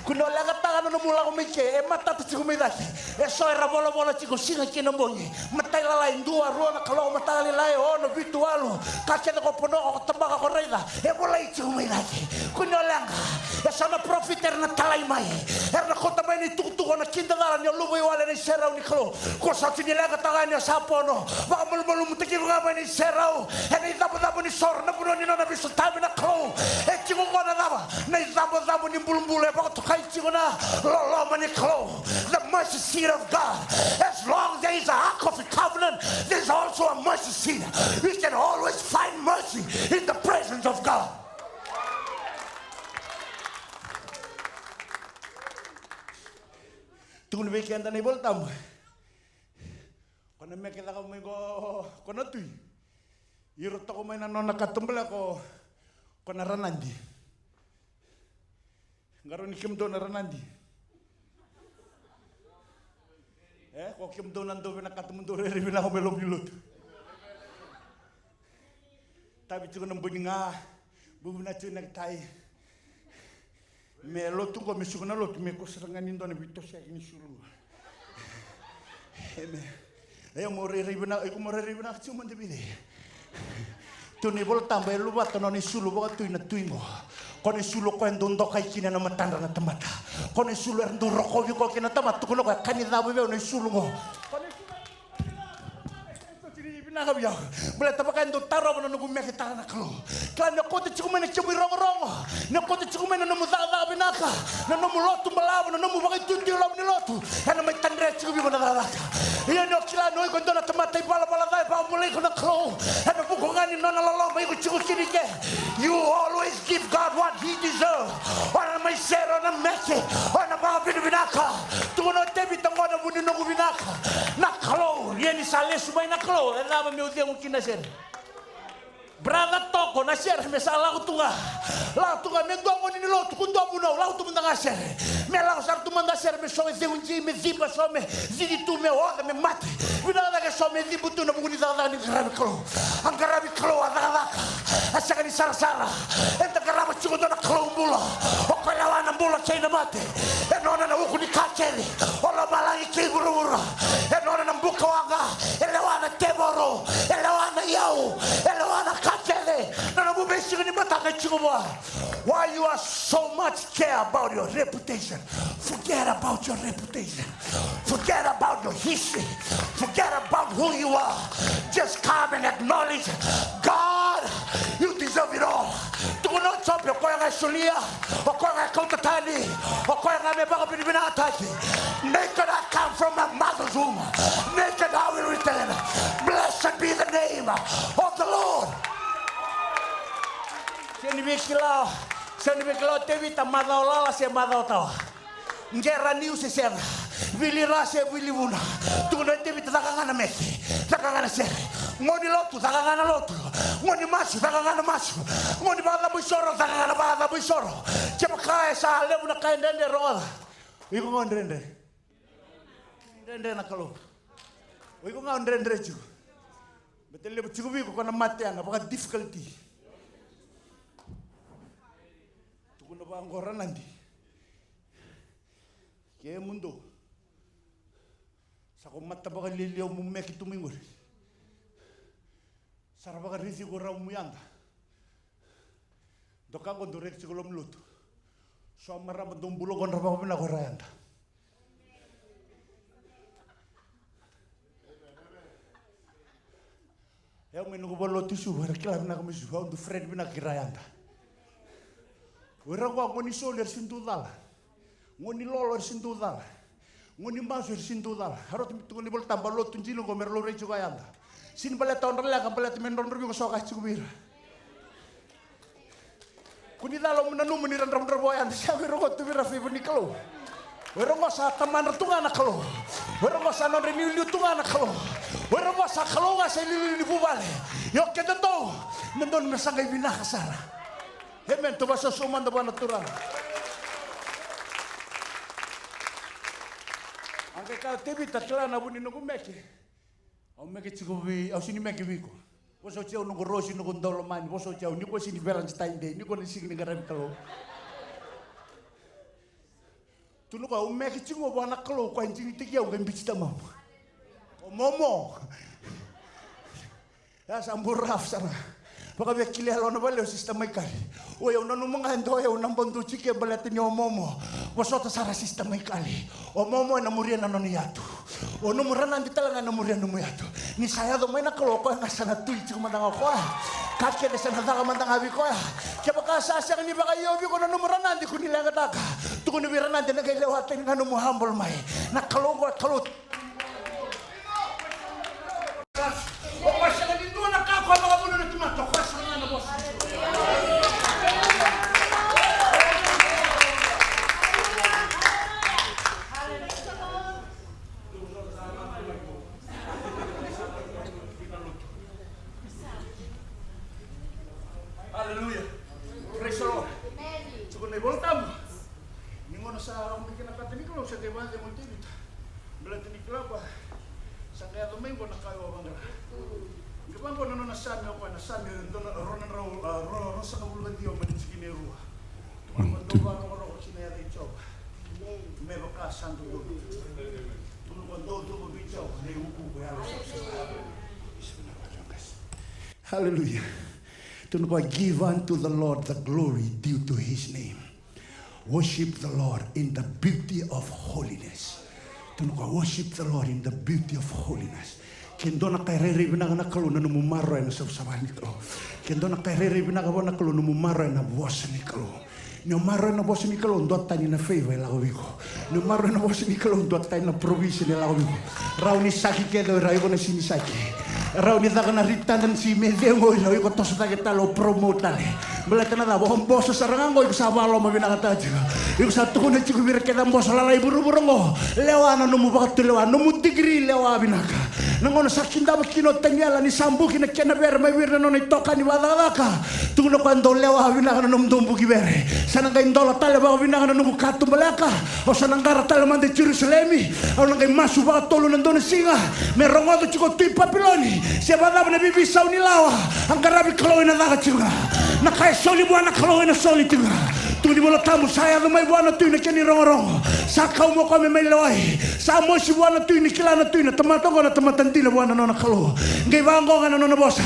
Speaker 2: Kuno laga tangan no mula komike e mata tu chiku midaki. E so era bola bola chiku singa kina mbongi. Matai la lain dua ruana kalau matali lai ono virtualu. Kakena ko pono ko tembaka ko reida. E bola chiku midaki. Kuno langa. E sana profiter na talai mai. Erna kota mai ni tutu ko na kinda dara ni lubu wale ni serau ni klo. Ko sa tini laga tangan ni sapono. Ba mulu mutiki ko mai ni serau. E ni dapo ni sor na puno ni na bisu tabi na klo. E chiku ko na daba. Na dapo ni bulu-bulu e ba to kai chiku na. Lo mani klo. The mercy seat of God. As long as there is a ark of the covenant, there's also a mercy seat. We can always find mercy in the presence of God. Tunggu weekend ni boltam. Kono me kita ko go kono tui. Iro to ko na nona katumbela ko na ranandi. Ngaro ni kim do na ranandi. Ko kim do nando bina katumbelo re bina ko melo pilut. Tapi tu ko nambuni nga bubuna tu nak tai. Me lo tu ko me sukuna lo me ko serangan indo na bito sia ini sulu. Ayo mo re bina ko mo re bina cuma de bide. Tu ni bol tambah lu bat no ni sulu ba tu na tu mo. Kone sulu ko endondo kai kina na matanda na tamata. Kone sulu endo roko vi ko kina tamata ko ka kanida be no sulu mo. Kone na ka biya. Bula tabakan do taro no nugu me kita na klo. Kan ko te chukuma na chubi rongo. Na ko te chukuma na mu da binaka. Na no mu lotu malabo na no mu ba tu lo ni lotu. Na mai tandre chubi mo na da. Ia no kila no ko ndona tamata bala dai ba mulai ko na klo. Na buko ngani no na lolo mai ko chuku kini ke. You always give God what he deserves. Ora mai sero na meke. Ora ba binaka. Tu no te bitango na buni no binaka. Na klo, ye ni sale sumai na klo. Na meu Deus mungkin nasir. Braga toko nasir mesala kutunga. La tunga mendongo ni lo tukundo buno la tu manda nasir. Me la sar tu manda nasir me so ese unji me ziba so me zidi tu me oda me mate. Vina da que so me zibu tu na buguni da ni grabe klo. Ang grabe klo ada. Asa ni sara. Enta grabe chuko na klo bulo. O kala na bulo chena mate. E nona na ukuni kacheli. Ola balangi kiburu. E nona na mbuka wanga. Elewana teboro. Elewana yau. Elewana why you are so much care about your reputation? Forget about your reputation. Forget about your history. Forget about who you are. Just come and acknowledge God, you deserve it all. Tu no chop yo koya sulia, o koya kautatani, o koya me baga binataki. Naked I come from my mother's womb. Naked I will return. Blessed be the name of the Lord. Seni bekilo tevi ta madao lala se madao tawa. Ngera niu se ser. Vili rase vili vuna. Tu no tevi ta takangana meki. Takangana ser. Ngoni lotu takangana lotu. Ngoni masu takangana masu. Ngoni bada buisoro takangana bada buisoro. Cepa kae sa lebu na kae ndende roda. Iko ngondrende. Ndende na kalo. Iko ngondrende chu. Betul lebu chukubi ko kana mate ana baka difficulty. Angkora nanti, kaya mundo, sa kumata baka liliyaw mo meki tumingol, sara baka risi ko raw mo yanda, doka ko direct siguro mluto, so marama dumbulo ko raw mo na ko rayanda. Yung minugubalo tisu, reklam na kami suha, undo friend mo na kirayanda. Ora ko ngoni soler sindudal. Ngoni lolor sindudal. Ngoni masur sindudal. Harot mitungoni bol tambah lo tunjino ko merlo rejo kayanda. Sin bala tahun rela kan bala temen ron ko so ka cubir. Kuni dalo menanu meniran ram boyan. Sabi ro ko tu bira fi bunikalo. Ora mo sa taman tunga na kalo. Ora mo sa non remiu tunga na kalo. Ora mo sa kalo ga sa lilu ni bubale. Yo kedo nandon mesangay binakasara. Amen. Tu basa suman da natural. Angke ka tebi tatla na buni nugu meke. Au meke chikubi au sini meke biko. Boso chau nugu rosi nugu ndolo mani. Boso chau ni ko sini Valentine Day. Ni ko ni sini ngara bikalo. Tunu ka umeki chingo bwana kalo kwa njini tiki ya ungembichita mama. Momo. Ya samburaf sana. Paka vya kile halona bale o sistema ikari. Oya unanu mga ndo ya unambondu chiki ya balatini o momo. Wasota sara sistema ikali. O momo na muria na noni yatu. O numurana nditala na muria numu yatu. Ni saya do maina kalo ko nga sana tui chiku mandanga ko. Kake de sana daga mandanga bi ko. Kaya baka sasa ni baka yobi ko na numurana ndi kunilanga daga. Tukuni birana ndi na kailewate nga numu humble mai. Na kalo ko kalo.
Speaker 1: Hallelujah. Praise the Lord. Cukup naik bola tamu. Ni ngono sa mungkin nak kata ni kalau saya dewan dia mungkin itu. Belat ni kelapa. Sangat ada main bola kayu bangga. Gimana bola nona sami aku na sami dona ronan ro rosa kabul bandio pada cikini ruah. Tuan doa orang sini ada coba. Me baka santu dulu. Tuan doa bicara ni hukum ya. Hallelujah. Give unto the Lord the glory due to His name. Worship the Lord in the beauty of holiness. Worship the Lord in the beauty of holiness. Kendo na kairere binaga na kalu na numumaro na sa usawan ni kalu. Kendo na kairere binaga na kalu numumaro na buwas ni kalu. Ni maro na buwas ni kalu ndot tani na favor la wiko. Ni maro na buwas ni kalu ndot tani na provision la wiko. Rau ni saki kedo rau ko na sinisaki. Rau ni taka na ritanan si medengo ilo iko tosa ta kita lo promote tale. Belata na bo boso sarangango iko sa balo mabinaka taji. Iko sa tukuna chiku birke na boso lalai buru-burungo. Lewana numu bakatu lewa numu tigri lewa binaka. Nangono sakinda bakino tanyala ni sambu kina kena bere mawir na noni toka ni wadaka. Tukuna kwando lewa binaka na numdumbu kibere. Sananga indola tale ba binaka na numu katu balaka. O sanangara tale mande Jerusalemi. O nangai masu baka tolu nandone singa. Merongoto chiko tui papiloni. Siapa tahu nabi bisa unilawa. Angkara bi kalau ina daga chunga. Nakai soli buana kalau ina soli chunga. Tu di bola tamu saya tu mai buana tu ina keni rongo. Sakau mo kami mai lawai. Sa mo si buana tu ina kilana tu ina tamatongo na tamatantina buana nona kalau. Ngai bango kana nona bosa.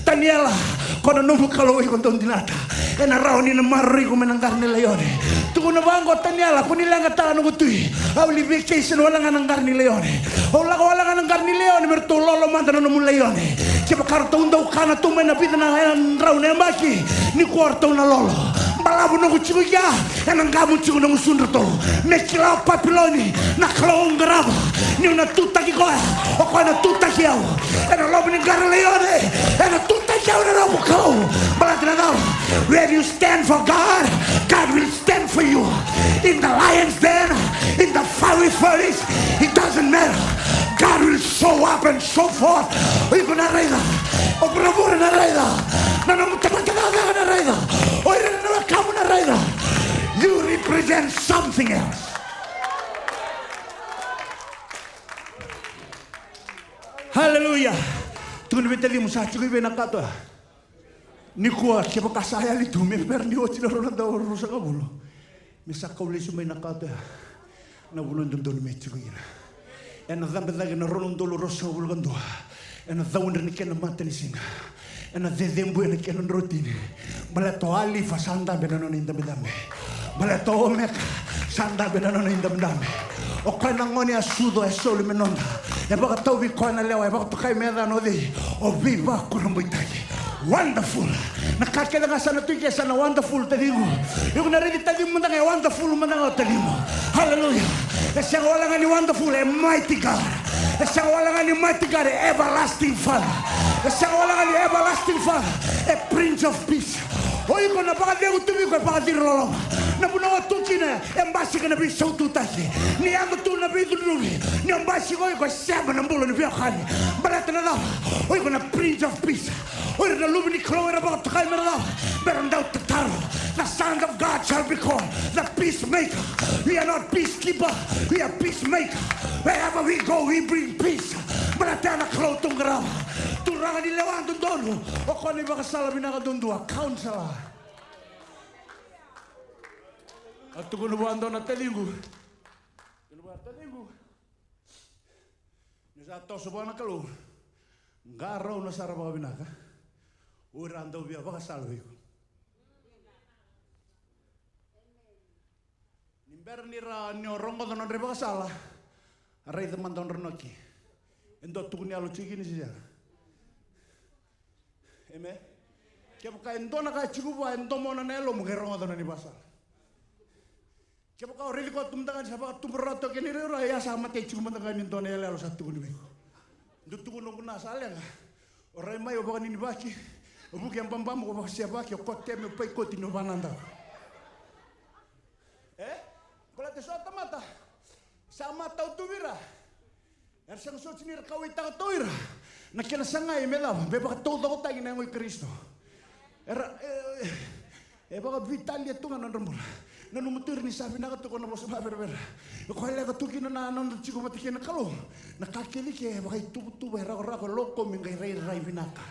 Speaker 1: Taniela kono numu kalau ikon tondinata. Ena rauni na marri ko menanggar ni leone. Tu na bango taniela kunilanga ta nungu tui. Auli vacation wala nga nanggar ni leone. Wala nga nanggar ni leone mertulolo manda nona mun leone. Siapa kartu undau kana tu mena pita na rauni ambaki. Ni kuarto na lolo. Balabu nungu chiku ya. Enanggamu chiku nungu sundrato. Mekila papiloni. Na kalau ngaraba. Ni una tuta ki koe. O koe na tuta ki au. Ena lobu ni gara leone. Ena tuta ki au na lobu kau. Balati na tau. Where you stand for God, God will stand for you. In the lion's den, in the fiery furnace, it doesn't matter. God will show up and show forth. Iko na reida. O bravura na reida. Na namutamantanaga na reida. O ina na kamu na reida. You represent something else. Hallelujah. Tunggu betali musa cukup benak kata. Ni kuat siapa kasaya itu member ni oci na ronda rusa kabulo. Misa kauli sumay nakata. Na bulon dondon mechu ina. Ena zambe lagi na rondo rosa kabulo kando. Ena zawun ni kena mata ni singa. Ena zezembu ena kena rotini. Balato ali fa sanda benano inda bedame. Balato omek sanda benano inda bedame. O kana ngoni asudo esoli menonda. E baka tau vi kona lewa e baka tokai meda no di. O viva kurumbuitaki. Wonderful. Nakakita nga sana tuwi kaya sana wonderful taligo. Yung narinig taligo mo na kaya wonderful mo na nga taligo. Hallelujah. Kasi wala nga ni wonderful e mighty God. Kasi wala nga ni mighty God e everlasting Father. Kasi wala nga ni everlasting Father e Prince of Peace. Oy ko na baka dego tuwi ko baka dirolong. Na puno tuki na embasi ka na bi so tutaki. Ni ando tu na bi dulugi. Ni embasi ko seba na bulo ni biakani. Balata na daw. Oy ko na Prince of Peace. Oy na lumini krower about kay merdaw. Berandau tataro. The son of God shall be called the peacemaker. We are not peacekeeper. We are peacemaker. Wherever we go, we bring peace. Balata na klotong grawa. Turangan ni lewan dondo. O ko ni baka sala binakadundua. Counselor. At kung nabuhan daw na talingo,
Speaker 2: tadigu. Ni sa to subana kalu. Ngaro na sara ba binaka. Urando bia ba salve. Nimber ni ra nyorongo don reba sala. Arai teman don renoki. Endo tukuni alu cigi ni sia. Amen. Kaya buka endo na ka cigu ba endo mo na nelo mo gerongo don ni basal. Kaya buka ori ko tumtangan sa baka tumroto kini ra ya sama te cigu mantangan endo na elo satu kuni beko. Ndo tukuni kuna sala nga. Orai mai o baka ni baki. O buki yang bambam ko baka siapa ki o kote me pai koti no bananda. Kalau te sota mata. Sama tau tuvira. Er sang so sinir kau itang toira. Nakina sangai melam beba todo ko tagi na ngoi Kristo. Era baka vitalia tunga non rumur. Nanu mutur ni sabi na to kono bosa berbera. Ko hele ka tuki na non chiku matikena kalo. Na kakeli ke baka tutu bera ko loko mingai rai binaka.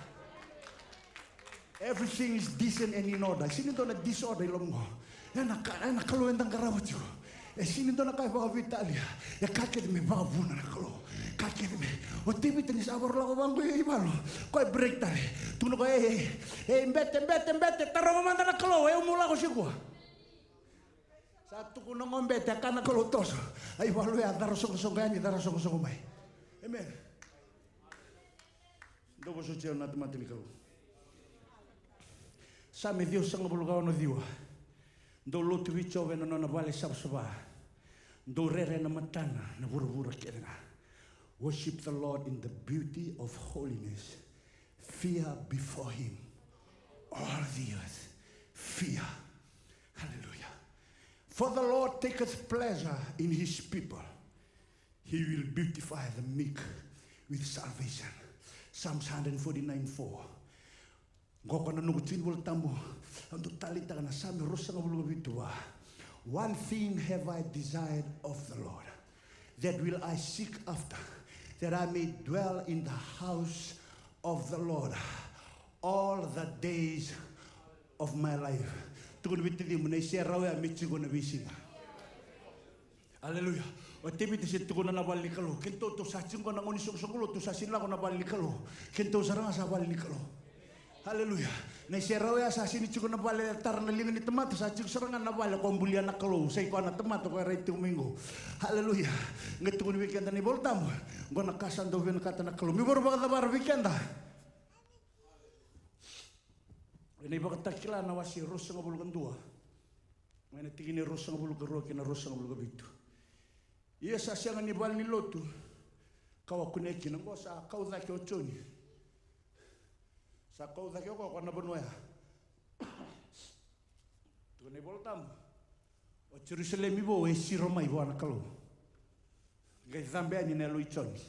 Speaker 2: Everything is decent and in order. Sini to na disorder lomo. Ya na kalo entang karawacho. Sini to na kay baka vitalia. Ya kakeli me baka buna na kalo. Kakek me, o tibi tenis abor lago bangku ibalo, kau break tadi, tunggu kau embete, taruh mana nak kalau, umula kau sikua. Satu kuno ngombete, karena kalau tos, ayo balu ya taruh song ni taruh song mai, amen. Dobo suci on nat mati kalau. Sami Dios sang bulu kau no diwa, do lu tu bicho veno na vale sabsaba, do rere na matana na buru kena. Worship the Lord in the beauty of holiness. Fear before Him. All the earth. Fear. Hallelujah. For the Lord taketh pleasure in His people. He will beautify the meek with salvation. Psalms 149:4. Goko na nugutin bol tambo. Ang talita ka na sami rosa nga bulu bitua. One thing have I desired of the Lord, that will I seek after, that I may dwell in the house of the Lord all the days of my life. Tukun bitili mo na iseraw ya mitsi ko na bisinga. Hallelujah. O tibi tisi tukun na nabal ni kalo. Kento to sa sing ko na ngoni song to sa sinla ko nabal ni kalo. Kento sarang sa bal ni kalo. Hallelujah. Na iseraw ya sa sini ko nabal tar na lingan ni temat sa sing sarang nabal ko ambulian na kalo. Say ko na temat ko right minggu. Hallelujah. Ngat tukun weekend ni boltam. Ngo nakasan do ven kata na kalo. Mi baru bakal bar weekend dah. Ini bakal takila na wasi rosa nga bulu dua. Mana tigini rosa nga bulu karo kina rosa nga bulu bitu. Iya sa siya nga ni bal ni lotu. Kau aku neki nang ko sa kau da ke ochoni. Sa kau da ke ko na banoya. Tu ni boltam. O Jerusalem ibo e si Roma ibo na kalo. Gai Zambia ni nelo ichoni.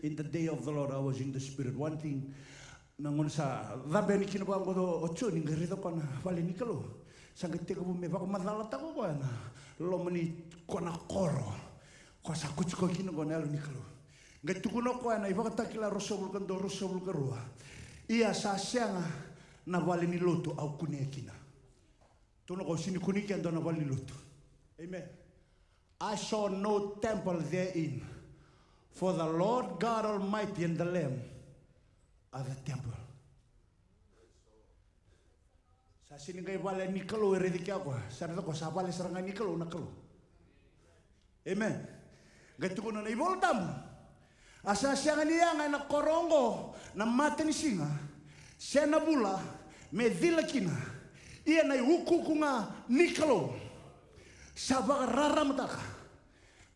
Speaker 2: In the day of the Lord I was in the spirit. One thing nangon sa Zambia ni kinabang ko ochoni ngarito ko na bali ni kalo. Sangkete ko me baka madala ta ko na. Lo mani ko na koro. Ko sa kuchi ko kino ko nelo ni kalo. Ngai tukuno ko na iba ka takila rosobul kando rosobul karua. Iya sa sianga na bali ni loto au kunekina. Tuno ko sini kuniki ando na bali ni loto. Amen. I saw no temple therein, for the Lord God Almighty and the Lamb are the temple. Sa sini kay bala ni kalo eredi kya ko. Sa ko sa bala serangan ni kalo na kalo. Amen. Gatu ko na iboltam. Asa siya niya nga na korongo na mate ni singa. Siya na bula me dilakina. Iya na huku ko nga ni kalo. Sabak raram taka.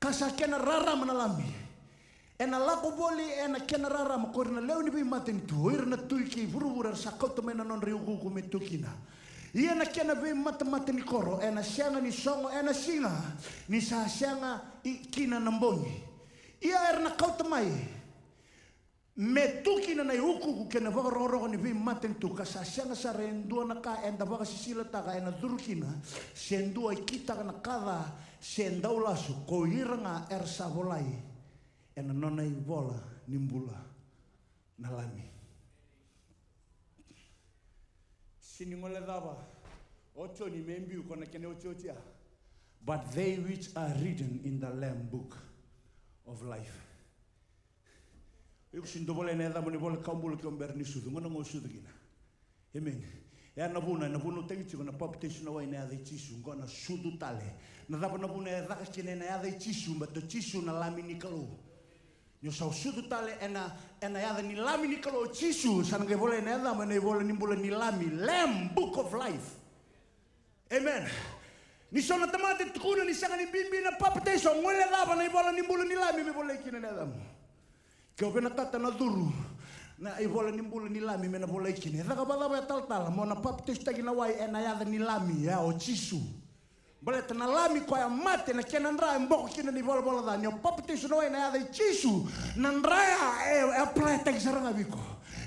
Speaker 2: Kasakena raram na lami. Ena lako boli ena kena raram ko na leo ni bi maten tu na tuiki buru-buru sa ko to mena non riuku ko metukina. Iya na kena bi mate ni koro ena sianga ni songo ena singa ni sa sianga kina nambongi. Iya erna kau temai. Metukina na huku ko kena ba roro ni bi maten tu kasa sianga sa rendua na ka enda ba sisila ta ka ena durukina sendua kita kana kala sendau lasu ko iranga ersa volai ena nonai bola nimbula nalami sini ngole daba ocho ni membiu kona kene ocho tia but they which are written in the Lamb book of life. Eu sinto boleh neda mani boleh kambul kamber ni sudu ngono ngo sudu gina. Amen. Ya na buna tengi chigo na baptism na wai na de chisu ngona sudu tale. Na dapa na buna ya daka kine na ya de chisu but the chisu na lami ni kalu. Yo sau sudu tale ena ya de ni lami ni kalu chisu san ke boleh neda mani boleh ni boleh ni lami Lamb book of life. Amen. Ni sona tamate tukuna ni sanga ni bimbi na baptism ngole dapa na boleh ni boleh ni lami me boleh kine neda mo. Kau pena tata na duru na ibola ni mbula ni lami mena bola ikine daga bala ba tal mo na baptist tagi na wai ena ya ni lami ya o chisu bala na lami ko ya mate na kenandra mboko kina ni bola da ni baptist no ena ya chisu nandra e apply tagi saranga biko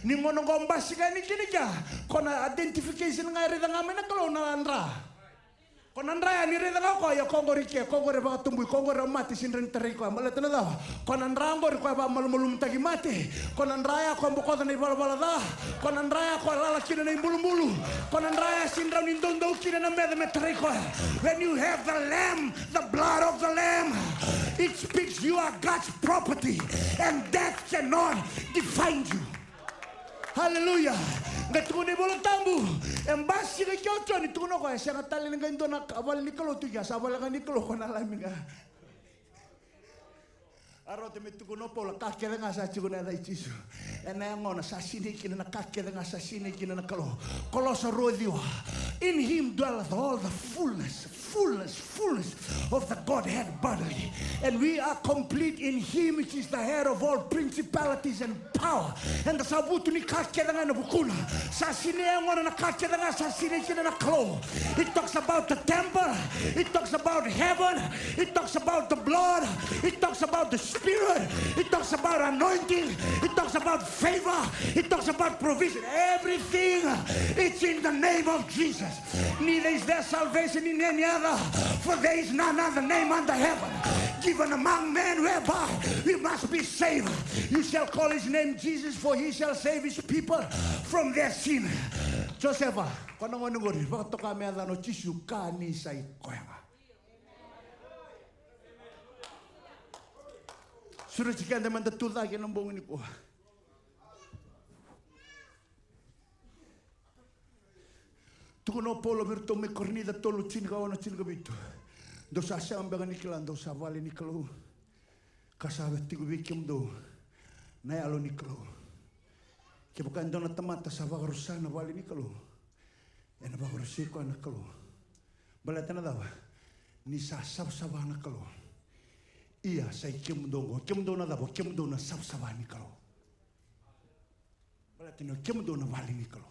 Speaker 2: ni ngono ngomba siga ni kini ka kona identification ngai reda ngamena kalau na andra konandra ni reda ngako ya kongori ba tumbu kongori mati sinren teriko mala tena da konandra ngor ko ba malum tagi mati konandra ya ko mboko ni bala da konandra ya ko lala kina ni bulu konandra ya sindra ni ndondo kina na mede teriko. When you have the lamb, the blood of the lamb, it speaks you are God's property and death cannot define you. Hallelujah. Ngatuni bolo tambu embasi ke kyoto ni tuno ko sa katali nga indo na abal ni kalo tuya sa abal nga ni kalo ko na lami nga arote me tuno pola kakere nga sa chigo na ichisu ena ngona sa sini kina na kakere nga sa sini kina na kalo kolosa rodio in him dwelleth all the fullness of the Godhead bodily, and we are complete in him which is the head of all principalities and power. And the sabutu ni kakere nga na bukuna sa sini ngona na kakere nga sa sini kina na kalo. It talks about the temple, it talks about heaven, it talks about the blood, it talks about the Spirit, it talks about anointing, it talks about favor, it talks about provision. Everything, it's in the name of Jesus. Neither is there salvation in any other, for there is none other name under heaven given among men whereby we must be saved. You shall call his name Jesus, for he shall save his people from their sin. Josefa, kono ngonungori, baka toka meada no chisu kani sai koyanga. Sudah jika anda mentetul lagi nembong ini kuah. Tukuno polo virtu me cornida tolu cinga wana cinga bitu. Dosa samba ngani kilan dosa vale ni kelo. Kasabe tigu bikim do. Na alo ni kelo. Ke bukan dona tamata sava rusana vale ni kelo. Ena ba rusiko na kelo. Balatana dawa. Ni sa sab na kelo. Iya sai kemdo na dabo kemdo na sab ni kelo. Balatino kemdo na vale ni kelo.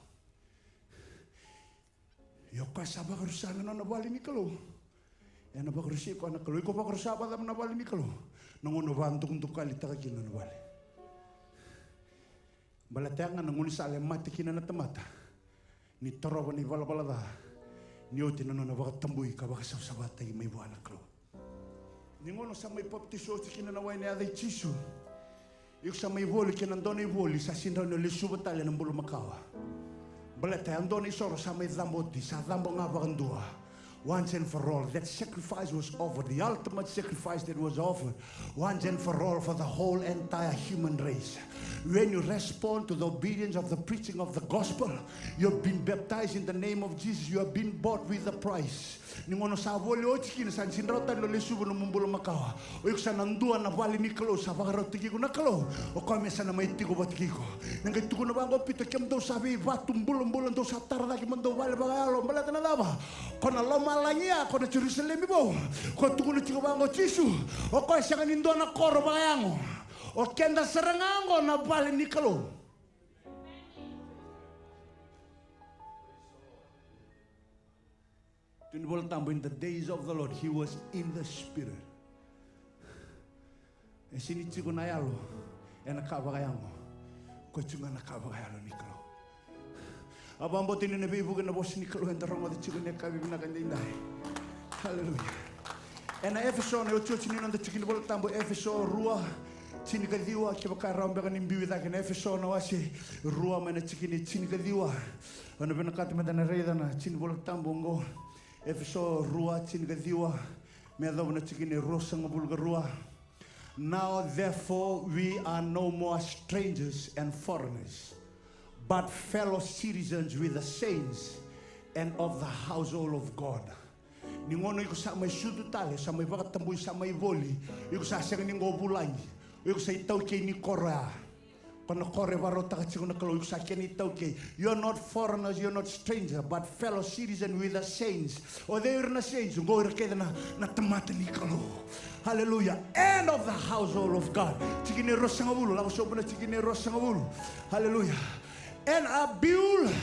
Speaker 2: Yo kasaba rusana na vale ni kelo. Ena ba rusiko na kelo. Iko ba rusaba na vale ni kelo. Nangono vantung untuk kali takakina na vale. Balatanga nanguni sale mati kina na tamata. Ni toroba ni vala da. Ni oti na ba tambui ka ba sabata i mai buana kelo. Ningono sa may baptiso si kina na wai na aday chisu. Yung sa may voli kina andone voli sa sindaw no lisu batale ng bulu makawa. Balete andone isoro sa may damboti sa dambo nga bakandua. Once and for all, that sacrifice was offered, the ultimate sacrifice that was offered, once and for all for the whole entire human race. When you respond to the obedience of the preaching of the gospel, you have been baptized in the name of Jesus, you have been bought with a price. Ningono sa voli o tiki san sinrota no lesu no mumbulo makawa. O yuk san andua na vali ni kalo sa bagaro tiki ko na kalo. O kami sa na may tiko batiki ko. Nangay tuko na bango pito kem do sabi batum bulong do sa tarda ki mando vali bagalo balata na daba. Kona loma lanya kona Jerusalem ibo. Ko tuko na tiko bango chisu. O ko sa kanindo na koro bayango. O kenda serangango na vali ni kalo. In the days of the Lord, he was in the Spirit. E sini chico na yalo, e nakabagayango, ko chunga nakabagayalo ni kalo. Abang botin ni nabi bukan na bos ni kalo en darong ati chico ni kabi binakandindai. Hallelujah. E na Efeso na ocho chini nanda chikin bol tambo Efeso rua chini kadiwa kibaka rambe kanim biwita ken Efeso na wasi rua mana chikini chini kadiwa. Ano benakati madana reida na chini bol tambo ngo. Efeso rua chini kadiwa Medovna chikini rosang bulgarua. Now therefore we are no more strangers and foreigners, but fellow citizens with the saints and of the household of God. Ningono iko sa may sudu tale, sa may bakatamboy, sa may voli, iko sa asang ningo bulangi, iko sa itaw kay ni Korea. You are not foreigners, you are not strangers, but fellow citizens with the saints. O they are na saints, go na tamata ni kalo. Hallelujah. And of the household of God. Chikine rosangabulo, lang so na chikine rosangabulo. Hallelujah. And are built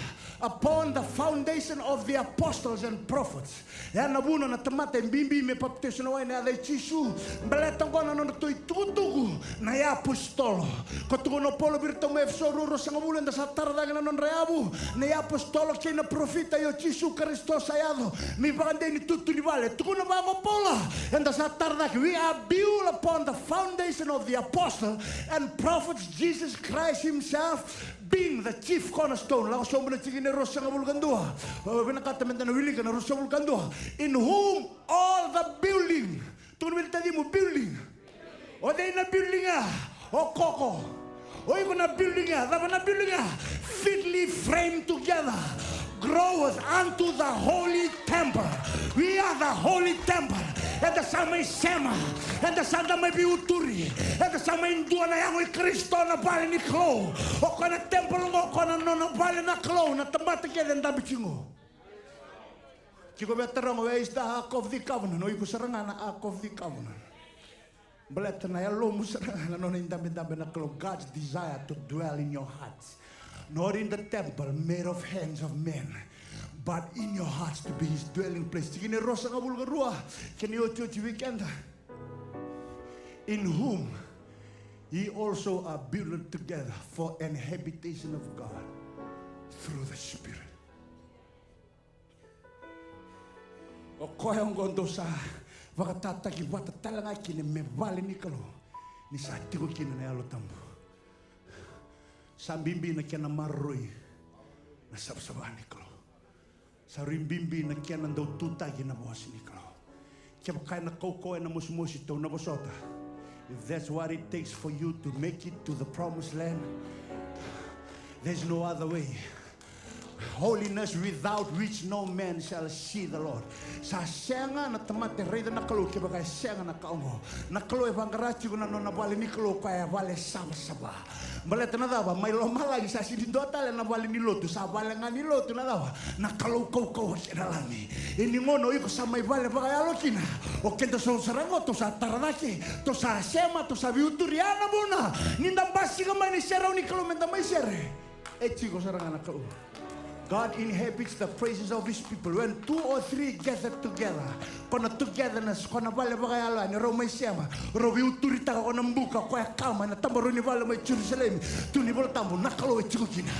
Speaker 2: upon the foundation of the apostles and prophets. Yan nabuno na tamata bimbi me baptismo na na dai chisu. Beletang ko na no toy tutugu na ya apostolo. Kotugo no polo birto me soruro sangabulo nda sa tarda na non reabu. Na ya apostolo ke na profeta yo chisu Kristo sayado. Mi bande ni tutu ni vale. Tugo na ba pola. Nda sa tarda we are built upon the foundation of the apostles and prophets, Jesus Christ himself being the chief cornerstone. Lang so muna chigine rosangabul gandua. Binakatamente na wili ka na rosangabul gandua. In whom all the building, tunbil tadi mo building, o day na building o koko, o iko na building dapat na building fitly framed together, groweth unto the holy temple. We are the holy temple. Eda sa may sema, eda sa may biuturi, eda sa may indua na yang Kristo na bali ni klo, o kana temple mo kana no na bali na klo na tamata kaya dabi chingo. Chico veterano, where is the Ark of the Covenant? No, iku serangan na Ark of the Covenant. Belet na yalo mo serangan no indambe na klo. God's desire to dwell in your hearts, not in the temple made of hands of men, but in your hearts to be His dwelling place. Chikine rosa ngabul garua, kini ocho weekend. In whom ye also are built together for an habitation of God through the Spirit. O koyong gondo sa wakatata ki wata talanga kine me vale ni kalo ni sa tiko kine na yalo tambo sa bimbi na kena marroi na sabsabahan ni kalo sa rimbimbi na kena daw tuta kina buwas ni kalo kaya kaya na koko na musumusi to na bosota. If that's what it takes for you to make it to the promised land, there's no other way. Holiness without which no man shall see the Lord. Sa senga na tamate rei na kalo ke bagai senga na kaongo. Na kalo e bangarachi ko na no na bali ni kalo kaya vale saba. Balet na dawa may lomala sa sinidota na bali ni lotu sa bali nga ni lotu na dawa. Na kalo kau na lami. Ini ngono iko sa may vale bagai alokina. O kento so sarango to sa taradaki to sa sema to sa biuturiana bona. Ninda basi ka may ni sera ni kalo menta may sere. Chico saranga na kalo. God inhabits the praises of His people. When 2 or 3 gather together, kona togetherness, kona vale bagayala ni Roma isema, robi uturita kona mbuka kwa kama na tambaro ni vale mai Jerusalem, tu ni vola tambo nakalo chukina.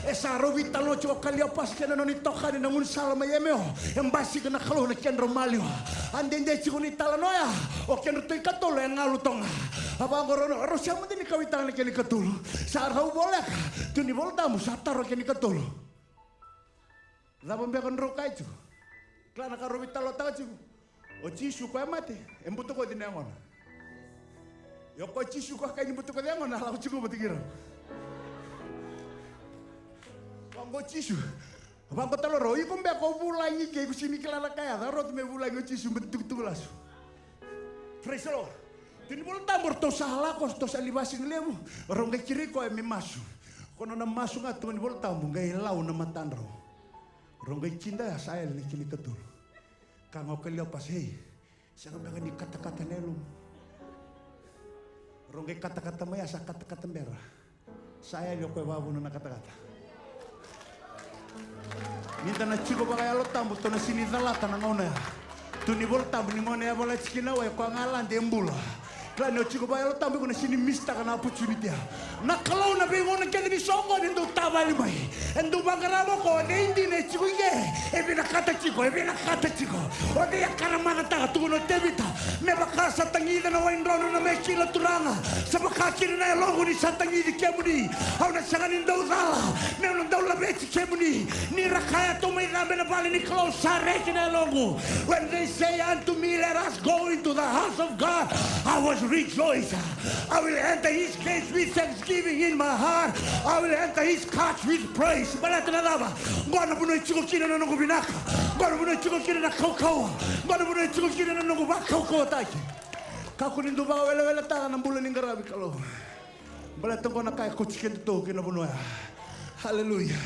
Speaker 2: Esa robi talo chwa kalia pas kena no ni toka ni namun sala mai emeo, embasi kena kalo na ken romalio. Andende chukuni talanoya, o ken rutoi katolo yang ngalu tonga. Apa ngorono rosia mati ni kawitang ni ken katolo. Sa rau boleh, tu ni vola tambo sa taro ken katolo. Dapat biarkan rokai tu, kerana kalau kita lo tahu tu, oci suka mati, embuto kau di nengon. Yo kau oci suka kain embuto kau di nengon, halau cukup betul kira. Kau oci su, abang kau tahu roi kau biar kau bulangi ke sini kelala kaya, tahu tu me bulangi oci su betul lasu. Praise the Lord. Tini boleh tambur to salah kau to salibasin lebu, orang keciri kau emi masuk. Kau nona masuk ngatu ni boleh tambur gay lau nama tandro. Rongai cinta saya ni kini ketul. Kangau kelio pas hei, saya ngomong ni kata-kata nelum. Rongai kata-kata maya sa kata-kata merah. Saya liok kau babu nuna kata-kata. Minta na chico bagai alo tambu to na sini dalata na ngona. Tu ni bol tambu ni ngona ya bola cikina wa kau ngalan di embula. Klane o chico bailo tambe kuna sini mista kana opportunity. Na kalau na bengo na kedi songo ndo tabali mai. Ndo bangaramo ko ne indi ne chico ye. Ebe na kata chico. O de yakara mana ta tu no tebita. Me bakasa tangida na wain rono na me kila turanga. Sa bakakiri na longo ni satangi di kemuni. Au na sangani ndo zala. Me no ndo la beti kemuni. Ni rakaya to me na bena bali ni close sare kina longo. When they say unto me, let us go into the house of God, I was rejoiced. I will enter his gates with thanksgiving in my heart. I will enter his courts with praise. Balata na lava. Ngwana buno ichigo kina na nungu binaka. Ngwana buno ichigo kina na kaukau. Ngwana buno ichigo kina na nungu bakaukau taki. Kako nindu ba wele ta na mbula ningarabi kalo. Balata ngwana kaya kuchiken to kina buno ya. Hallelujah.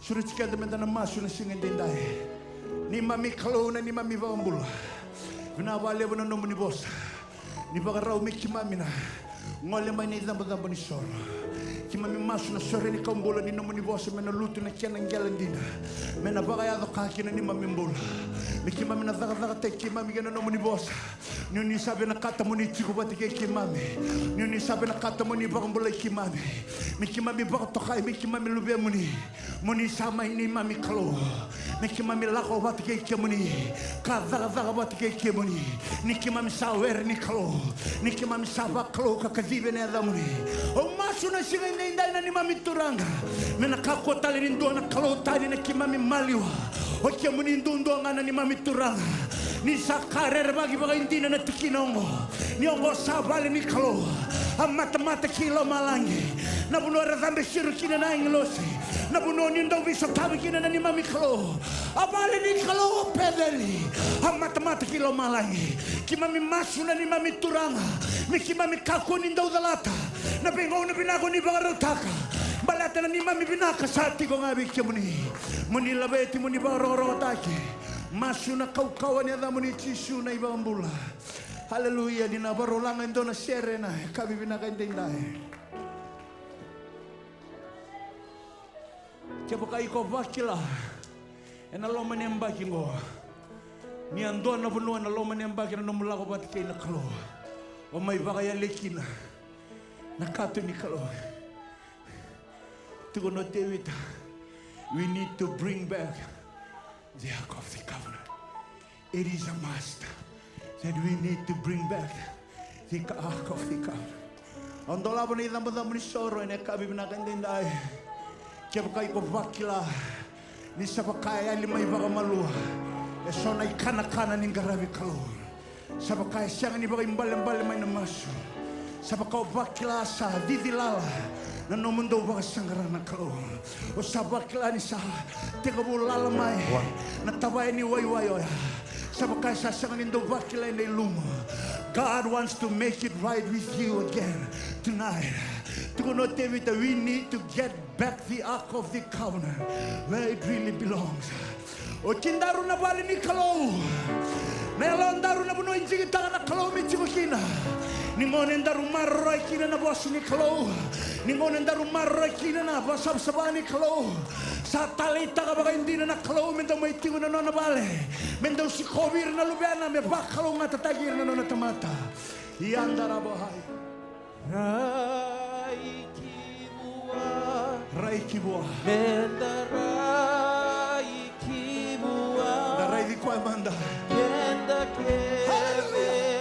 Speaker 2: Suru chiken de mendana masu na singen dindai. Ni mami kalo na ni mami vambula. Vina wale wana nomu ni bosa. Ni bagarau mi kimami na. Ngole mai ni zamba zamba ni soro. Kimami masu na sore ni kambula ni nomu ni bosa. Mena lutu na kiana ngela ndina. Mena bagaya dhokaki na ni mami mbula. Mi kimami na zaga te kimami gana nomu ni bosa. Ni sabe na kata muni chiku bati ke kimami. Ni sabe na kata muni bagambula kimami. Mi kimami bagatokai mi kimami lube muni. Muni sama ini mami kalo. Niki mami lako bati ke kemuni, kazaga bati ke kemuni. Niki mami sawer ni kalo, niki mami saba kalo kakazibe ne adamuni. O masu na singa indai na ni mami turanga. Mena kako tali ndo na kalo tali niki mami maliwa. O kemuni ndo ngana ni mami turanga. Ni sakare bagi bagi indina na tikinongo. Ni ongo sabale ni kalo. Mata kilo malangi. Na buno razambe shiru kina na ingilosi. Na buno ni ndo viso tabi kina na ni mami kalo. Abale ni kalo pedeli. Mata kilo malangi. Kimami masu na ni mami turanga. Mi kimami kako ni ndo dalata. Na bengo na binago ni bagarotaka. Balata na ni mami binaka sati ko ngabi kemuni. Muni labeti muni bagarotaki. Masu na kaukawa ni adamuni chisu na ibambula. Haleluya, dina barolanga ndo na serena kabi binaka indai. Kepokai ko vakila. Ena loma nemba kingo. Ni ando na bunua na loma nemba kina no mulako bat kay na kalo. O may bakaya lekina. Nakato ni kalo. Tugo no David. We need to bring back the Ark of the Covenant. It is a must that we need to bring back the Ark of the Covenant. Ondola ba ni damba ni soro ene kabi binakandindai. Kepokai ko vakila. Ni sabakaya limay baka malua. Eso na ikana ning garabi kalo. Sabakaya siyang ni baka imbal may namaso. Sabakaw bakila sa didilala. Na nomundo baka sangarana kalo. O sabakila ni sa tigabulala may. Natabay ni wayway. Sabakaya sa siyang nindo bakila ni lumo. God wants to make it right with you again tonight. We need to get back the Ark of the Covenant where it really belongs. O kindaru na bali ni kalo. Na londaru na buno injigi tanga na kalo mi chigo kina. Ningonen daru marroi kina na boss ni kalo. Ningonen daru marroi kina na boss sabani kalo. Sa talita ka baka hindi na kalo mendo may tingo na nona bale. Mendo si kobir na lubiana me bakalo matatagir na nona tamata. Iandara bahay. Raikibua.
Speaker 3: Menda raikibua.
Speaker 2: Darai di kwa manda.
Speaker 3: Yenda kebesa.